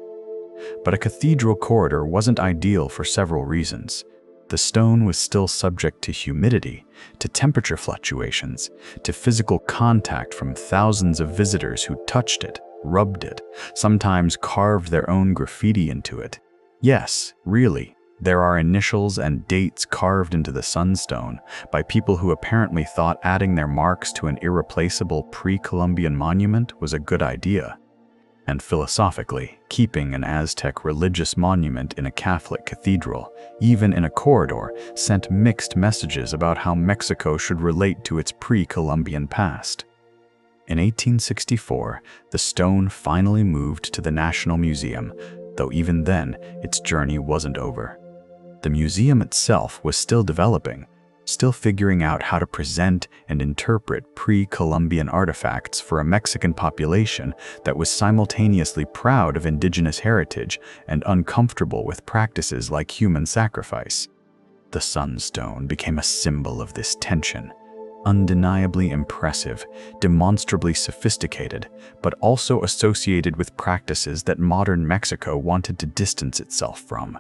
But a cathedral corridor wasn't ideal for several reasons. The stone was still subject to humidity, to temperature fluctuations, to physical contact from thousands of visitors who touched it, rubbed it, sometimes carved their own graffiti into it. Yes, really, there are initials and dates carved into the sunstone by people who apparently thought adding their marks to an irreplaceable pre-Columbian monument was a good idea. And philosophically, keeping an Aztec religious monument in a Catholic cathedral, even in a corridor, sent mixed messages about how Mexico should relate to its pre-Columbian past. In 1864, the stone finally moved to the National Museum, though even then, its journey wasn't over. The museum itself was still developing, still figuring out how to present and interpret pre-Columbian artifacts for a Mexican population that was simultaneously proud of indigenous heritage and uncomfortable with practices like human sacrifice. The Sun Stone became a symbol of this tension, undeniably impressive, demonstrably sophisticated, but also associated with practices that modern Mexico wanted to distance itself from.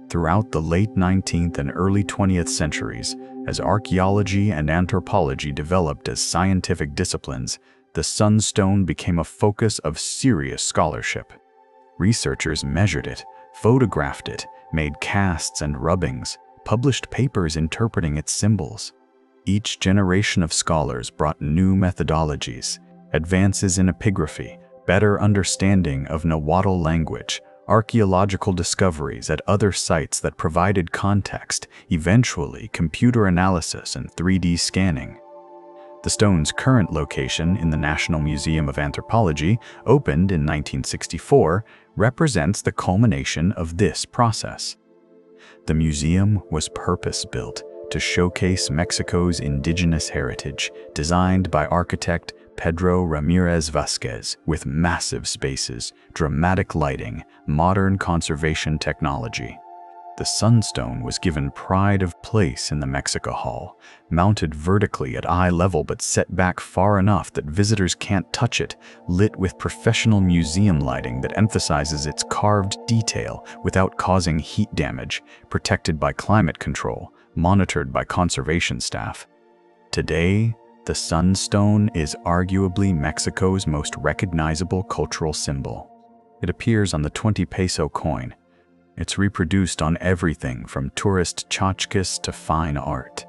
Throughout the late 19th and early 20th centuries, as archaeology and anthropology developed as scientific disciplines, the Sun Stone became a focus of serious scholarship. Researchers measured it, photographed it, made casts and rubbings, published papers interpreting its symbols. Each generation of scholars brought new methodologies, advances in epigraphy, better understanding of Nahuatl language, archaeological discoveries at other sites that provided context, eventually computer analysis and 3D scanning. The stone's current location in the National Museum of Anthropology, opened in 1964, represents the culmination of this process. The museum was purpose-built to showcase Mexico's indigenous heritage, designed by architect Pedro Ramirez Vázquez, with massive spaces, dramatic lighting, modern conservation technology. The Sunstone was given pride of place in the Mexico Hall, mounted vertically at eye level but set back far enough that visitors can't touch it, lit with professional museum lighting that emphasizes its carved detail without causing heat damage, protected by climate control, monitored by conservation staff. Today, the Sunstone is arguably Mexico's most recognizable cultural symbol. It appears on the 20-peso coin. It's reproduced on everything from tourist tchotchkes to fine art.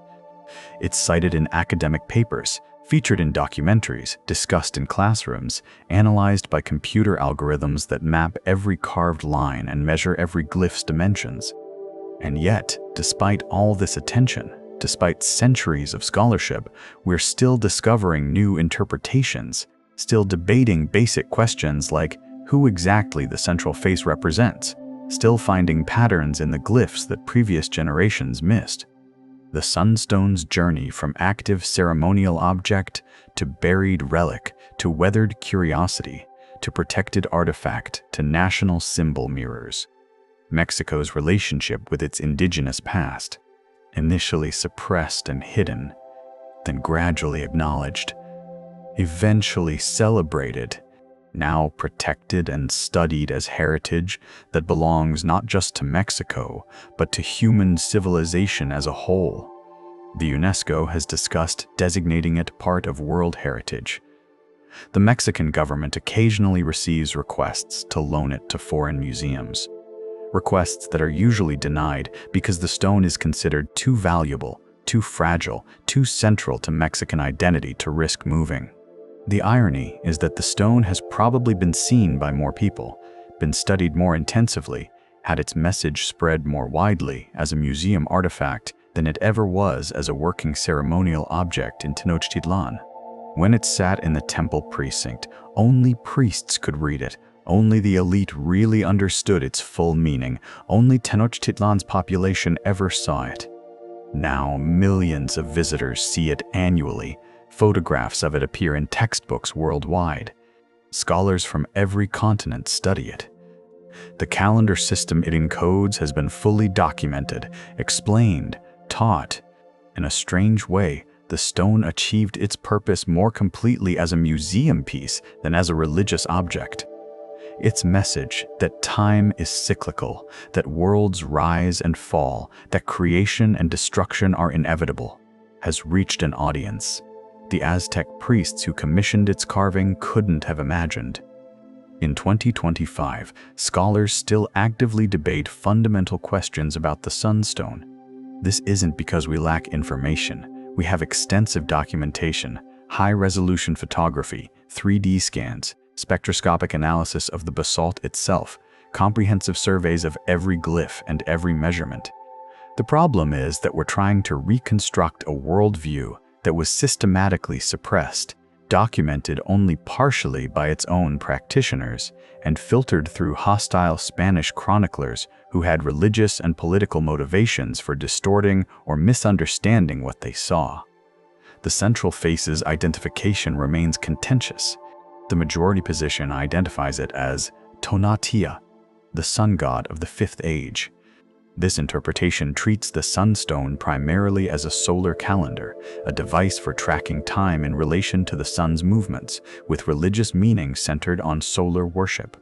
It's cited in academic papers, featured in documentaries, discussed in classrooms, analyzed by computer algorithms that map every carved line and measure every glyph's dimensions. And yet, despite all this attention, despite centuries of scholarship, we're still discovering new interpretations, still debating basic questions like who exactly the central face represents, still finding patterns in the glyphs that previous generations missed. The Sunstone's journey from active ceremonial object to buried relic to weathered curiosity to protected artifact to national symbol mirrors Mexico's relationship with its indigenous past, initially suppressed and hidden, then gradually acknowledged, eventually celebrated, now protected and studied as heritage that belongs not just to Mexico, but to human civilization as a whole. The UNESCO has discussed designating it part of World Heritage. The Mexican government occasionally receives requests to loan it to foreign museums. Requests that are usually denied because the stone is considered too valuable, too fragile, too central to Mexican identity to risk moving. The irony is that the stone has probably been seen by more people, been studied more intensively, had its message spread more widely as a museum artifact than it ever was as a working ceremonial object in Tenochtitlan. When it sat in the temple precinct, only priests could read it. Only the elite really understood its full meaning. Only Tenochtitlan's population ever saw it. Now, millions of visitors see it annually. Photographs of it appear in textbooks worldwide. Scholars from every continent study it. The calendar system it encodes has been fully documented, explained, taught. In a strange way, the stone achieved its purpose more completely as a museum piece than as a religious object. Its message that time is cyclical, that worlds rise and fall, that creation and destruction are inevitable, has reached an audience the Aztec priests who commissioned its carving couldn't have imagined. In 2025, scholars still actively debate fundamental questions about the Sunstone. This isn't because we lack information. We have extensive documentation, high-resolution photography, 3D scans, spectroscopic analysis of the basalt itself, comprehensive surveys of every glyph and every measurement. The problem is that we're trying to reconstruct a worldview that was systematically suppressed, documented only partially by its own practitioners, and filtered through hostile Spanish chroniclers who had religious and political motivations for distorting or misunderstanding what they saw. The central face's identification remains contentious. The majority position identifies it as Tonatiuh, the sun god of the Fifth Age. This interpretation treats the sunstone primarily as a solar calendar, a device for tracking time in relation to the sun's movements, with religious meaning centered on solar worship.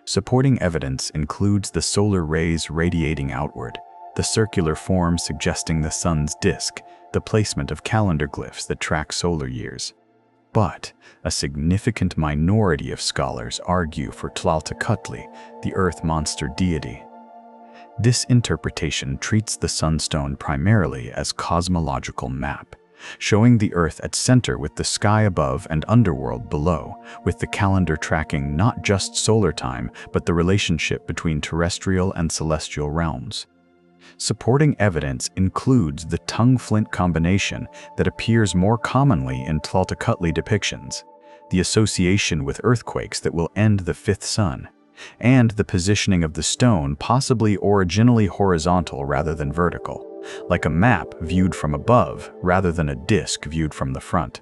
Supporting evidence includes the solar rays radiating outward, the circular form suggesting the sun's disk, the placement of calendar glyphs that track solar years. But a significant minority of scholars argue for Tlalochtli, the earth monster deity. This interpretation treats the sunstone primarily as cosmological map, showing the Earth at center with the sky above and underworld below, with the calendar tracking not just solar time, but the relationship between terrestrial and celestial realms. Supporting evidence includes the tongue-flint combination that appears more commonly in Tlalochtli depictions, the association with earthquakes that will end the fifth sun, and the positioning of the stone possibly originally horizontal rather than vertical, like a map viewed from above rather than a disk viewed from the front.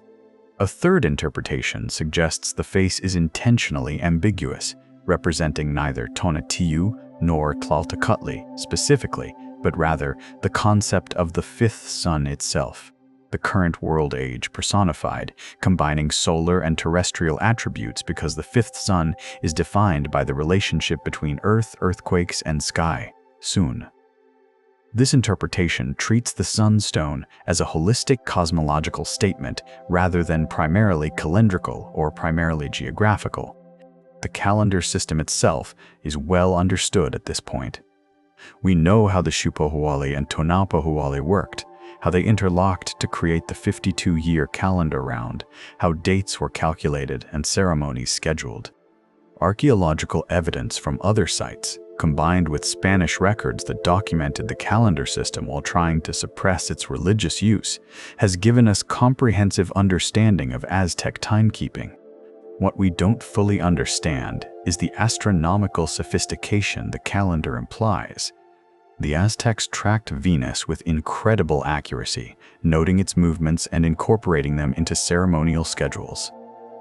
A third interpretation suggests the face is intentionally ambiguous, representing neither Tonatiuh nor Tlalochtli specifically, but rather the concept of the fifth sun itself, the current world age personified, combining solar and terrestrial attributes because the fifth sun is defined by the relationship between Earth, earthquakes, and sky, Sun. This interpretation treats the sunstone as a holistic cosmological statement rather than primarily calendrical or primarily geographical. The calendar system itself is well understood at this point. We know how the Xiuhpohualli and Tonalpohualli worked, how they interlocked to create the 52-year calendar round, how dates were calculated and ceremonies scheduled. Archaeological evidence from other sites, combined with Spanish records that documented the calendar system while trying to suppress its religious use, has given us comprehensive understanding of Aztec timekeeping. What we don't fully understand is the astronomical sophistication the calendar implies. The Aztecs tracked Venus with incredible accuracy, noting its movements and incorporating them into ceremonial schedules.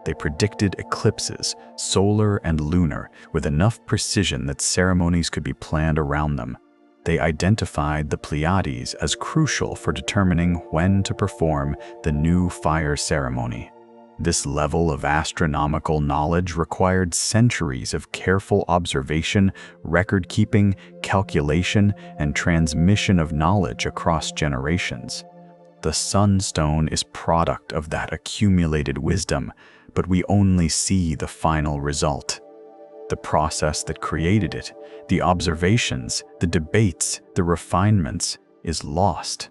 They predicted eclipses, solar and lunar, with enough precision that ceremonies could be planned around them. They identified the Pleiades as crucial for determining when to perform the new fire ceremony. This level of astronomical knowledge required centuries of careful observation, record-keeping, calculation, and transmission of knowledge across generations. The sunstone is product of that accumulated wisdom, but we only see the final result. The process that created it, the observations, the debates, the refinements, is lost.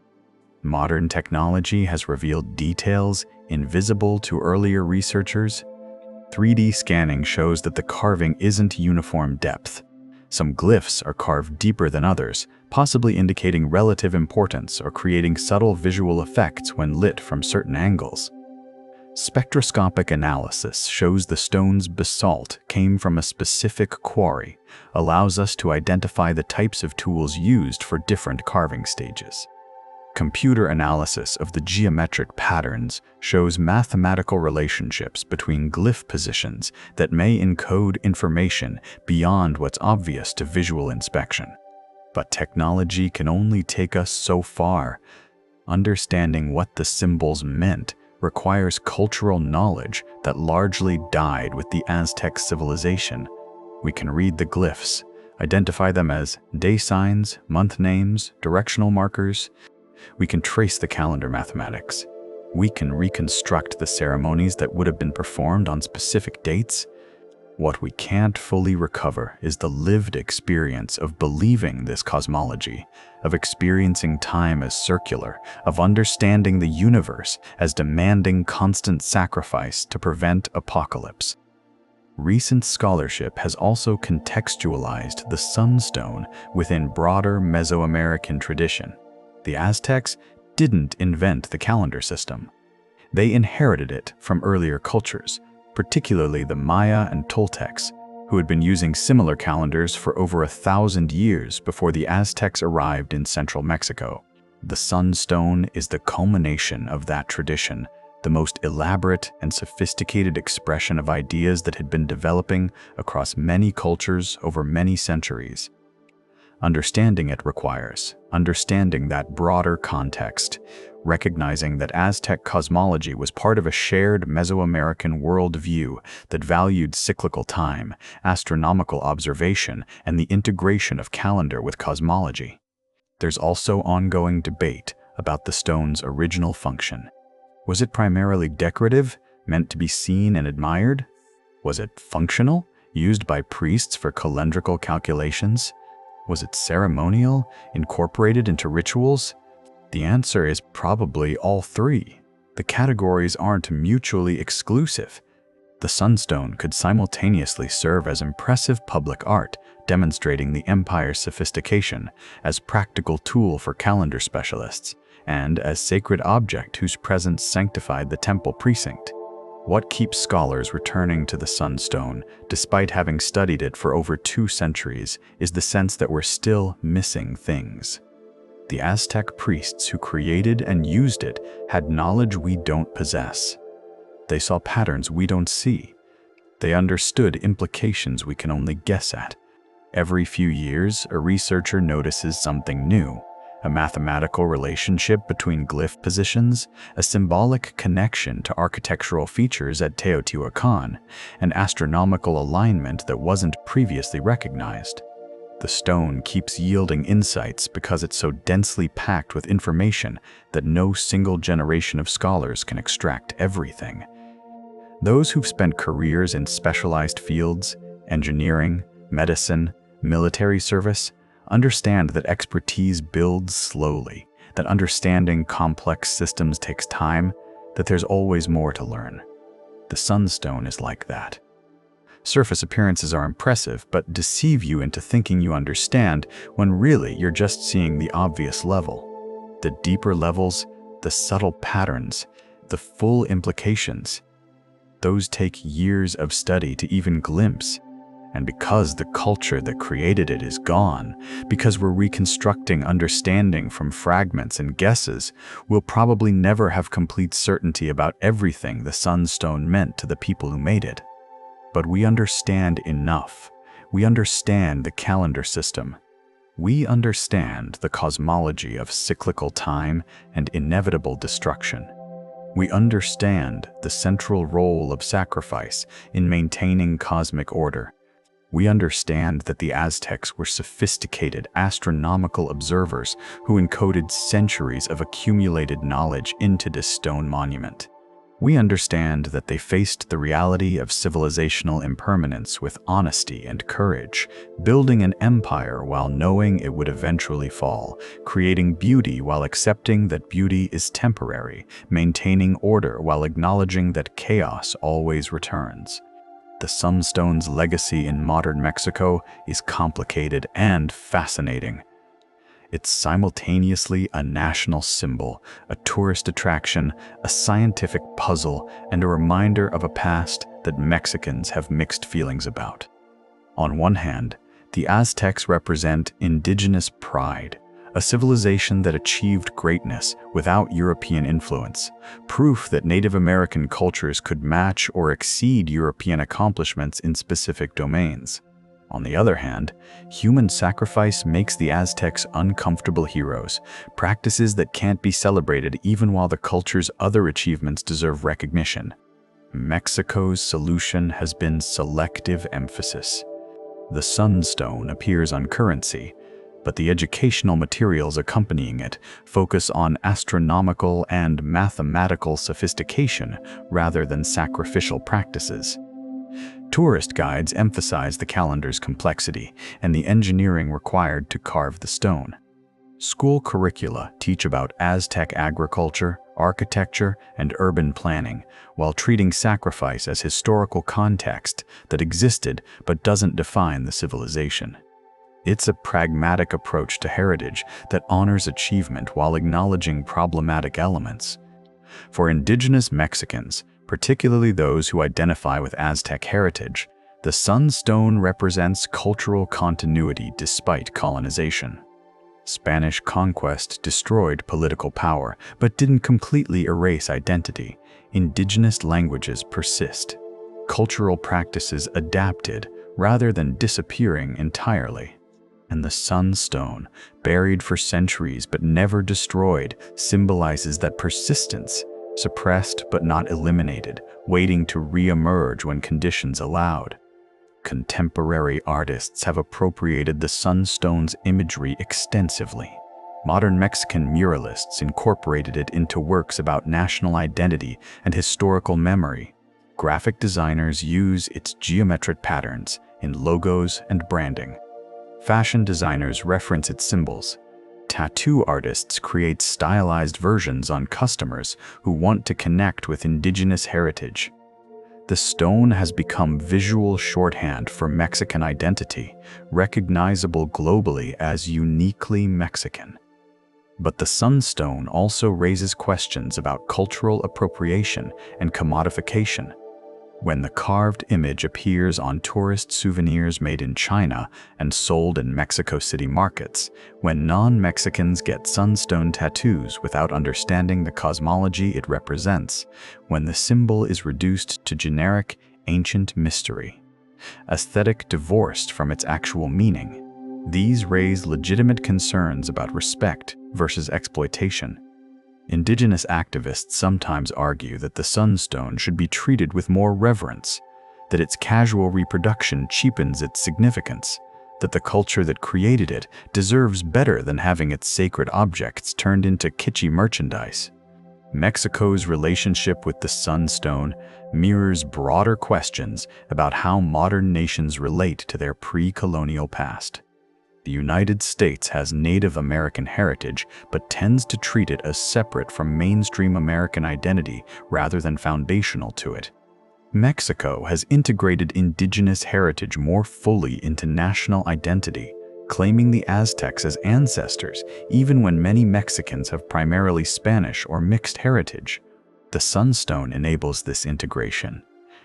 Modern technology has revealed details invisible to earlier researchers. 3D scanning shows that the carving isn't uniform depth. Some glyphs are carved deeper than others, possibly indicating relative importance or creating subtle visual effects when lit from certain angles. Spectroscopic analysis shows the stone's basalt came from a specific quarry, allows us to identify the types of tools used for different carving stages. Computer analysis of the geometric patterns shows mathematical relationships between glyph positions that may encode information beyond what's obvious to visual inspection. But technology can only take us so far. Understanding what the symbols meant requires cultural knowledge that largely died with the Aztec civilization. We can read the glyphs, identify them as day signs, month names, directional markers. We can trace the calendar mathematics. We can reconstruct the ceremonies that would have been performed on specific dates. What we can't fully recover is the lived experience of believing this cosmology, of experiencing time as circular, of understanding the universe as demanding constant sacrifice to prevent apocalypse. Recent scholarship has also contextualized the sunstone within broader Mesoamerican tradition. The Aztecs didn't invent the calendar system. They inherited it from earlier cultures, particularly the Maya and Toltecs, who had been using similar calendars for over 1,000 years before the Aztecs arrived in central Mexico. The sunstone is the culmination of that tradition, the most elaborate and sophisticated expression of ideas that had been developing across many cultures over many centuries. Understanding it requires understanding that broader context, recognizing that Aztec cosmology was part of a shared Mesoamerican worldview that valued cyclical time, astronomical observation, and the integration of calendar with cosmology. There's also ongoing debate about the stone's original function. Was it primarily decorative, meant to be seen and admired? Was it functional, used by priests for calendrical calculations? Was it ceremonial, incorporated into rituals? The answer is probably all three. The categories aren't mutually exclusive. The sunstone could simultaneously serve as impressive public art, demonstrating the empire's sophistication, as practical tool for calendar specialists, and as sacred object whose presence sanctified the temple precinct. What keeps scholars returning to the sunstone, despite having studied it for over 2 centuries, is the sense that we're still missing things. The Aztec priests who created and used it had knowledge we don't possess. They saw patterns we don't see. They understood implications we can only guess at. Every few years, a researcher notices something new: a mathematical relationship between glyph positions, a symbolic connection to architectural features at Teotihuacan, an astronomical alignment that wasn't previously recognized. The stone keeps yielding insights because it's so densely packed with information that no single generation of scholars can extract everything. Those who've spent careers in specialized fields, engineering, medicine, military service, understand that expertise builds slowly, that understanding complex systems takes time, that there's always more to learn. The sunstone is like that. Surface appearances are impressive, but deceive you into thinking you understand when really you're just seeing the obvious level. The deeper levels, the subtle patterns, the full implications, those take years of study to even glimpse. And because the culture that created it is gone, because we're reconstructing understanding from fragments and guesses, we'll probably never have complete certainty about everything the sunstone meant to the people who made it. But we understand enough. We understand the calendar system. We understand the cosmology of cyclical time and inevitable destruction. We understand the central role of sacrifice in maintaining cosmic order. We understand that the Aztecs were sophisticated astronomical observers who encoded centuries of accumulated knowledge into this stone monument. We understand that they faced the reality of civilizational impermanence with honesty and courage, building an empire while knowing it would eventually fall, creating beauty while accepting that beauty is temporary, maintaining order while acknowledging that chaos always returns. The sunstone's legacy in modern Mexico is complicated and fascinating. It's simultaneously a national symbol, a tourist attraction, a scientific puzzle, and a reminder of a past that Mexicans have mixed feelings about. On one hand, the Aztecs represent indigenous pride, a civilization that achieved greatness without European influence, proof that Native American cultures could match or exceed European accomplishments in specific domains. On the other hand, human sacrifice makes the Aztecs uncomfortable heroes, practices that can't be celebrated even while the culture's other achievements deserve recognition. Mexico's solution has been selective emphasis. The sunstone appears on currency, but the educational materials accompanying it focus on astronomical and mathematical sophistication rather than sacrificial practices. Tourist guides emphasize the calendar's complexity and the engineering required to carve the stone. School curricula teach about Aztec agriculture, architecture, and urban planning, while treating sacrifice as historical context that existed but doesn't define the civilization. It's a pragmatic approach to heritage that honors achievement while acknowledging problematic elements. For indigenous Mexicans, particularly those who identify with Aztec heritage, the sunstone represents cultural continuity despite colonization. Spanish conquest destroyed political power, but didn't completely erase identity. Indigenous languages persist. Cultural practices adapted rather than disappearing entirely. And the Sun Stone, buried for centuries but never destroyed, symbolizes that persistence, suppressed but not eliminated, waiting to re-emerge when conditions allowed. Contemporary artists have appropriated the sunstone's imagery extensively. Modern Mexican muralists incorporated it into works about national identity and historical memory. Graphic designers use its geometric patterns in logos and branding. Fashion designers reference its symbols. Tattoo artists create stylized versions on customers who want to connect with indigenous heritage. The stone has become visual shorthand for Mexican identity, recognizable globally as uniquely Mexican. But the sunstone also raises questions about cultural appropriation and commodification. When the carved image appears on tourist souvenirs made in China and sold in Mexico City markets, when non-Mexicans get sunstone tattoos without understanding the cosmology it represents, when the symbol is reduced to generic, ancient mystery, aesthetic divorced from its actual meaning, these raise legitimate concerns about respect versus exploitation. Indigenous activists sometimes argue that the sunstone should be treated with more reverence, that its casual reproduction cheapens its significance, that the culture that created it deserves better than having its sacred objects turned into kitschy merchandise. Mexico's relationship with the sunstone mirrors broader questions about how modern nations relate to their pre-colonial past. The United States has Native American heritage but tends to treat it as separate from mainstream American identity rather than foundational to it. Mexico has integrated indigenous heritage more fully into national identity, claiming the Aztecs as ancestors even when many Mexicans have primarily Spanish or mixed heritage. The sunstone enables this integration.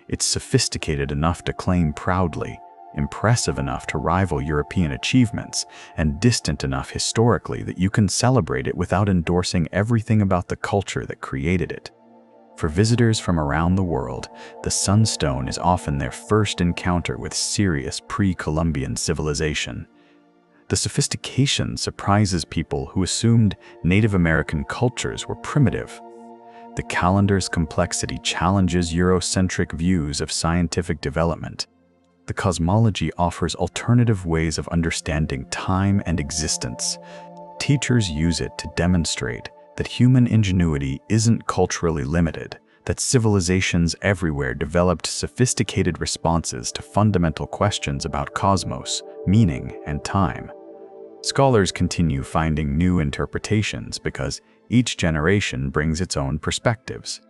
It's sophisticated enough to claim proudly, impressive enough to rival European achievements, and distant enough historically that you can celebrate it without endorsing everything about the culture that created it. For visitors from around the world, the sunstone is often their first encounter with serious pre-Columbian civilization. The sophistication surprises people who assumed Native American cultures were primitive. The calendar's complexity challenges Eurocentric views of scientific development. The cosmology offers alternative ways of understanding time and existence. Teachers use it to demonstrate that human ingenuity isn't culturally limited, that civilizations everywhere developed sophisticated responses to fundamental questions about cosmos, meaning, and time. Scholars continue finding new interpretations because each generation brings its own perspectives.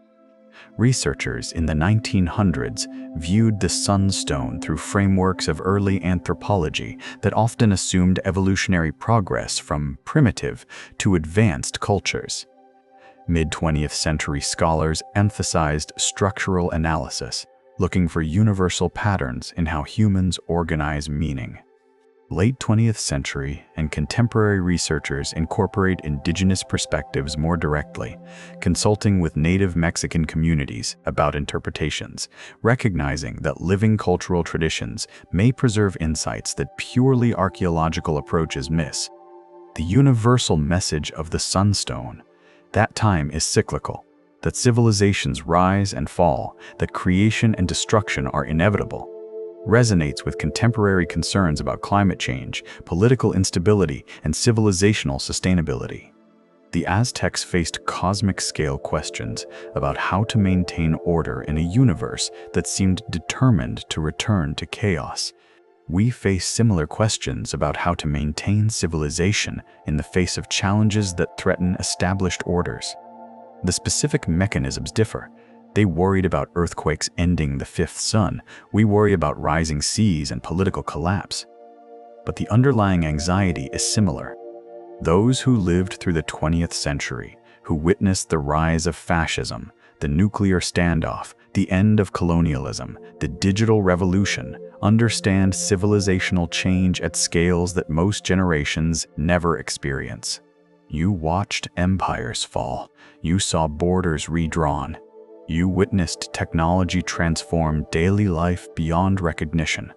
Researchers in the 1900s viewed the sunstone through frameworks of early anthropology that often assumed evolutionary progress from primitive to advanced cultures. Mid-20th century scholars emphasized structural analysis, looking for universal patterns in how humans organize meaning. Late 20th century and contemporary researchers incorporate indigenous perspectives more directly, consulting with native Mexican communities about interpretations, recognizing that living cultural traditions may preserve insights that purely archaeological approaches miss. The universal message of the sunstone, that time is cyclical, that civilizations rise and fall, that creation and destruction are inevitable, resonates with contemporary concerns about climate change, political instability, and civilizational sustainability. The Aztecs faced cosmic-scale questions about how to maintain order in a universe that seemed determined to return to chaos. We face similar questions about how to maintain civilization in the face of challenges that threaten established orders. The specific mechanisms differ. They worried about earthquakes ending the fifth sun. We worry about rising seas and political collapse. But the underlying anxiety is similar. Those who lived through the 20th century, who witnessed the rise of fascism, the nuclear standoff, the end of colonialism, the digital revolution, understand civilizational change at scales that most generations never experience. You watched empires fall. You saw borders redrawn. You witnessed technology transform daily life beyond recognition.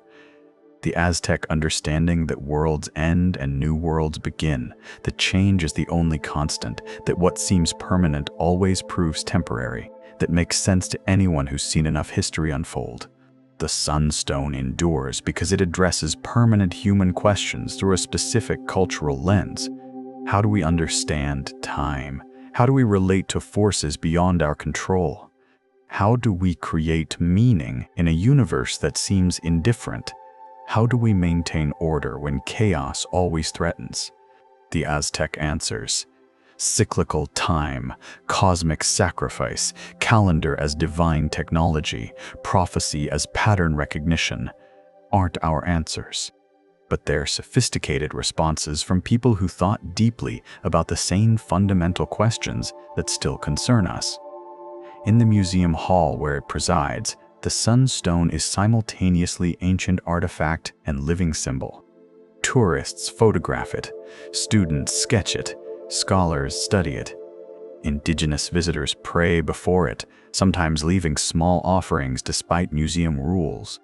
The Aztec understanding that worlds end and new worlds begin, that change is the only constant, that what seems permanent always proves temporary, that makes sense to anyone who's seen enough history unfold. The Sun Stone endures because it addresses permanent human questions through a specific cultural lens. How do we understand time? How do we relate to forces beyond our control? How do we create meaning in a universe that seems indifferent? How do we maintain order when chaos always threatens? The Aztec answers: cyclical time, cosmic sacrifice, calendar as divine technology, prophecy as pattern recognition, aren't our answers. But they're sophisticated responses from people who thought deeply about the same fundamental questions that still concern us. In the museum hall where it presides, the Sun Stone is simultaneously ancient artifact and living symbol. Tourists photograph it, students sketch it, scholars study it. Indigenous visitors pray before it, sometimes leaving small offerings despite museum rules.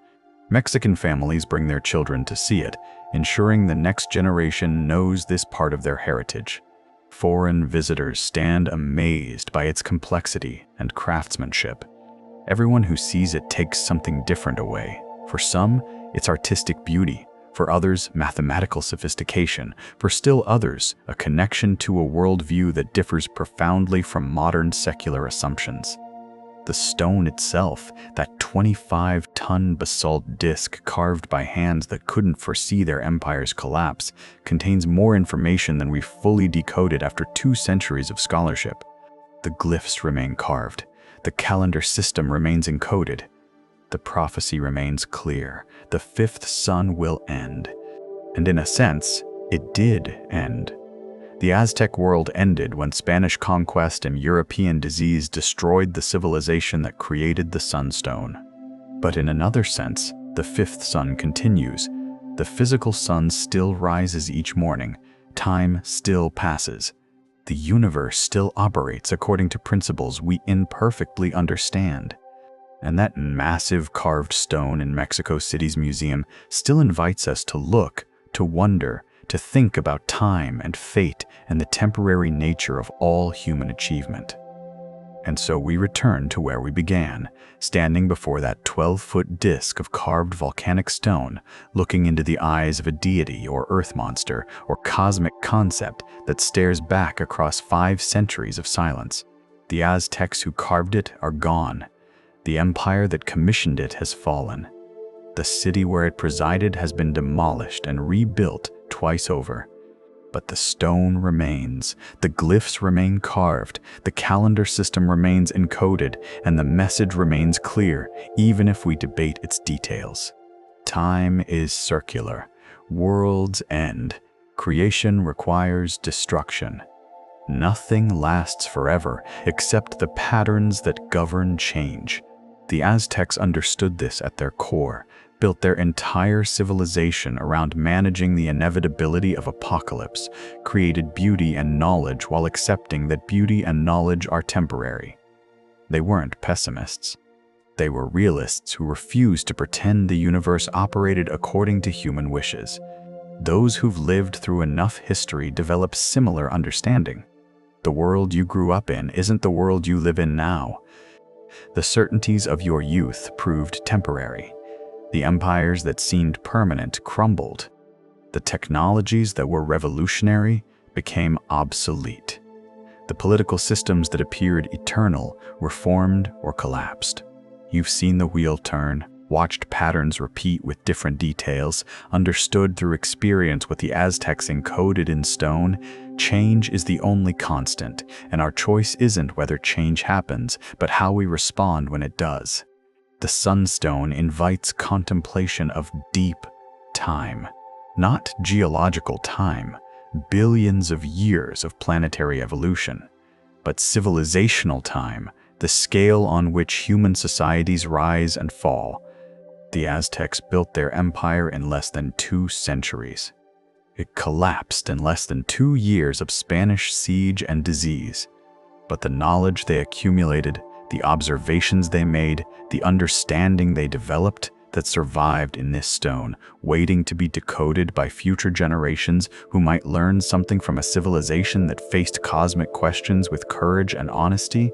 Mexican families bring their children to see it, ensuring the next generation knows this part of their heritage. Foreign visitors stand amazed by its complexity and craftsmanship. Everyone who sees it takes something different away. For some, it's artistic beauty. For others, mathematical sophistication. For still others, a connection to a worldview that differs profoundly from modern secular assumptions. The stone itself, that 25-ton basalt disc carved by hands that couldn't foresee their empire's collapse, contains more information than we've fully decoded after 2 centuries of scholarship. The glyphs remain carved. The calendar system remains encoded. The prophecy remains clear. The 5th sun will end. And in a sense, it did end. The Aztec world ended when Spanish conquest and European disease destroyed the civilization that created the sunstone. But in another sense, the 5th sun continues. The physical sun still rises each morning. Time still passes. The universe still operates according to principles we imperfectly understand. And that massive carved stone in Mexico City's museum still invites us to look, to wonder, to think about time and fate and the temporary nature of all human achievement. And so we return to where we began, standing before that 12-foot disc of carved volcanic stone, looking into the eyes of a deity or earth monster or cosmic concept that stares back across 5 centuries of silence. The Aztecs who carved it are gone. The empire that commissioned it has fallen. The city where it presided has been demolished and rebuilt twice over. But the stone remains, the glyphs remain carved, the calendar system remains encoded, and the message remains clear, even if we debate its details. Time is circular. Worlds end. Creation requires destruction. Nothing lasts forever except the patterns that govern change. The Aztecs understood this at their core, built their entire civilization around managing the inevitability of apocalypse, created beauty and knowledge while accepting that beauty and knowledge are temporary. They weren't pessimists. They were realists who refused to pretend the universe operated according to human wishes. Those who've lived through enough history develop similar understanding. The world you grew up in isn't the world you live in now. The certainties of your youth proved temporary. The empires that seemed permanent crumbled. The technologies that were revolutionary became obsolete. The political systems that appeared eternal were formed or collapsed. You've seen the wheel turn, watched patterns repeat with different details, understood through experience what the Aztecs encoded in stone. Change is the only constant, and our choice isn't whether change happens, but how we respond when it does. The Sunstone invites contemplation of deep time, not geological time, billions of years of planetary evolution, but civilizational time, the scale on which human societies rise and fall. The Aztecs built their empire in less than 2 centuries. It collapsed in less than 2 years of Spanish siege and disease. But the knowledge they accumulated, the observations they made, the understanding they developed, that survived in this stone, waiting to be decoded by future generations who might learn something from a civilization that faced cosmic questions with courage and honesty?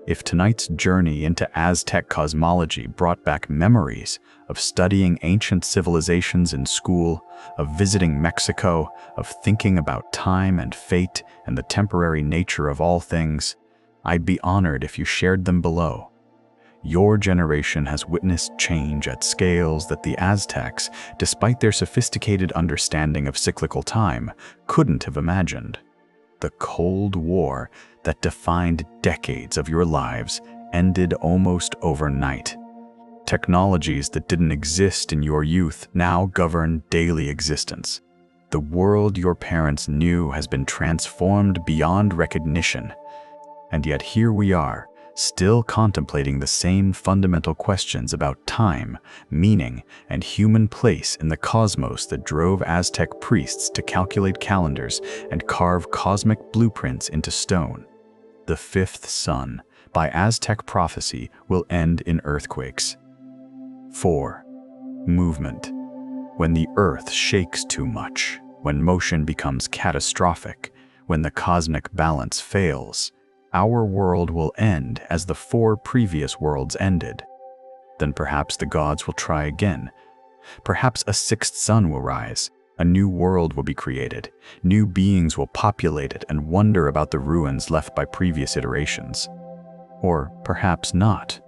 If tonight's journey into Aztec cosmology brought back memories of studying ancient civilizations in school, of visiting Mexico, of thinking about time and fate and the temporary nature of all things, I'd be honored if you shared them below. Your generation has witnessed change at scales that the Aztecs, despite their sophisticated understanding of cyclical time, couldn't have imagined. The Cold War that defined decades of your lives ended almost overnight. Technologies that didn't exist in your youth now govern daily existence. The world your parents knew has been transformed beyond recognition. And yet here we are, still contemplating the same fundamental questions about time, meaning, and human place in the cosmos that drove Aztec priests to calculate calendars and carve cosmic blueprints into stone. The fifth sun, by Aztec prophecy, will end in earthquakes. 4. Movement. When the earth shakes too much, when motion becomes catastrophic, when the cosmic balance fails, our world will end as the 4 previous worlds ended. Then perhaps the gods will try again. Perhaps a 6th sun will rise. A new world will be created. New beings will populate it and wonder about the ruins left by previous iterations. Or perhaps not.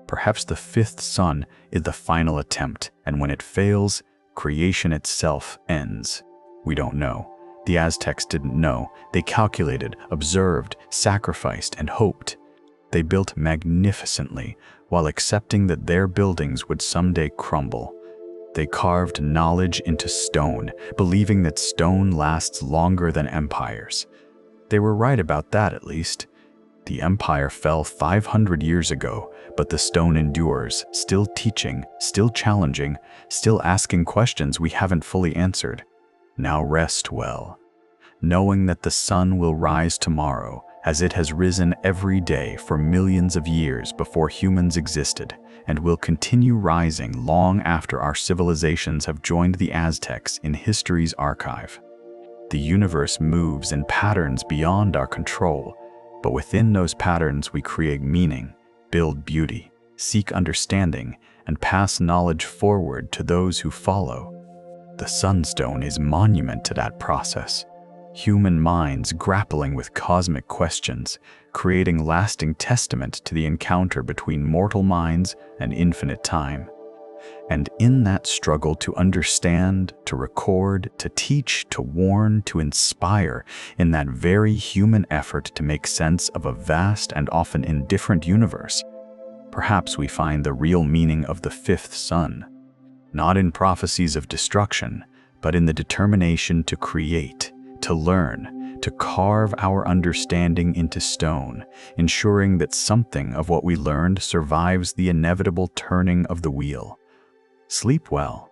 Perhaps the 5th sun is the final attempt, and when it fails, creation itself ends. We don't know. The Aztecs didn't know. They calculated, observed, sacrificed, and hoped. They built magnificently while accepting that their buildings would someday crumble. They carved knowledge into stone, believing that stone lasts longer than empires. They were right about that, at least. The empire fell 500 years ago, but the stone endures, still teaching, still challenging, still asking questions we haven't fully answered. Now rest well, knowing that the sun will rise tomorrow, as it has risen every day for millions of years before humans existed, and will continue rising long after our civilizations have joined the Aztecs in history's archive. The universe moves in patterns beyond our control, but within those patterns we create meaning, build beauty, seek understanding, and pass knowledge forward to those who follow. The Sunstone is monument to that process. Human minds grappling with cosmic questions, creating lasting testament to the encounter between mortal minds and infinite time. And in that struggle to understand, to record, to teach, to warn, to inspire, in that very human effort to make sense of a vast and often indifferent universe, perhaps we find the real meaning of the 5th sun. Not in prophecies of destruction, but in the determination to create, to learn, to carve our understanding into stone, ensuring that something of what we learned survives the inevitable turning of the wheel. Sleep well.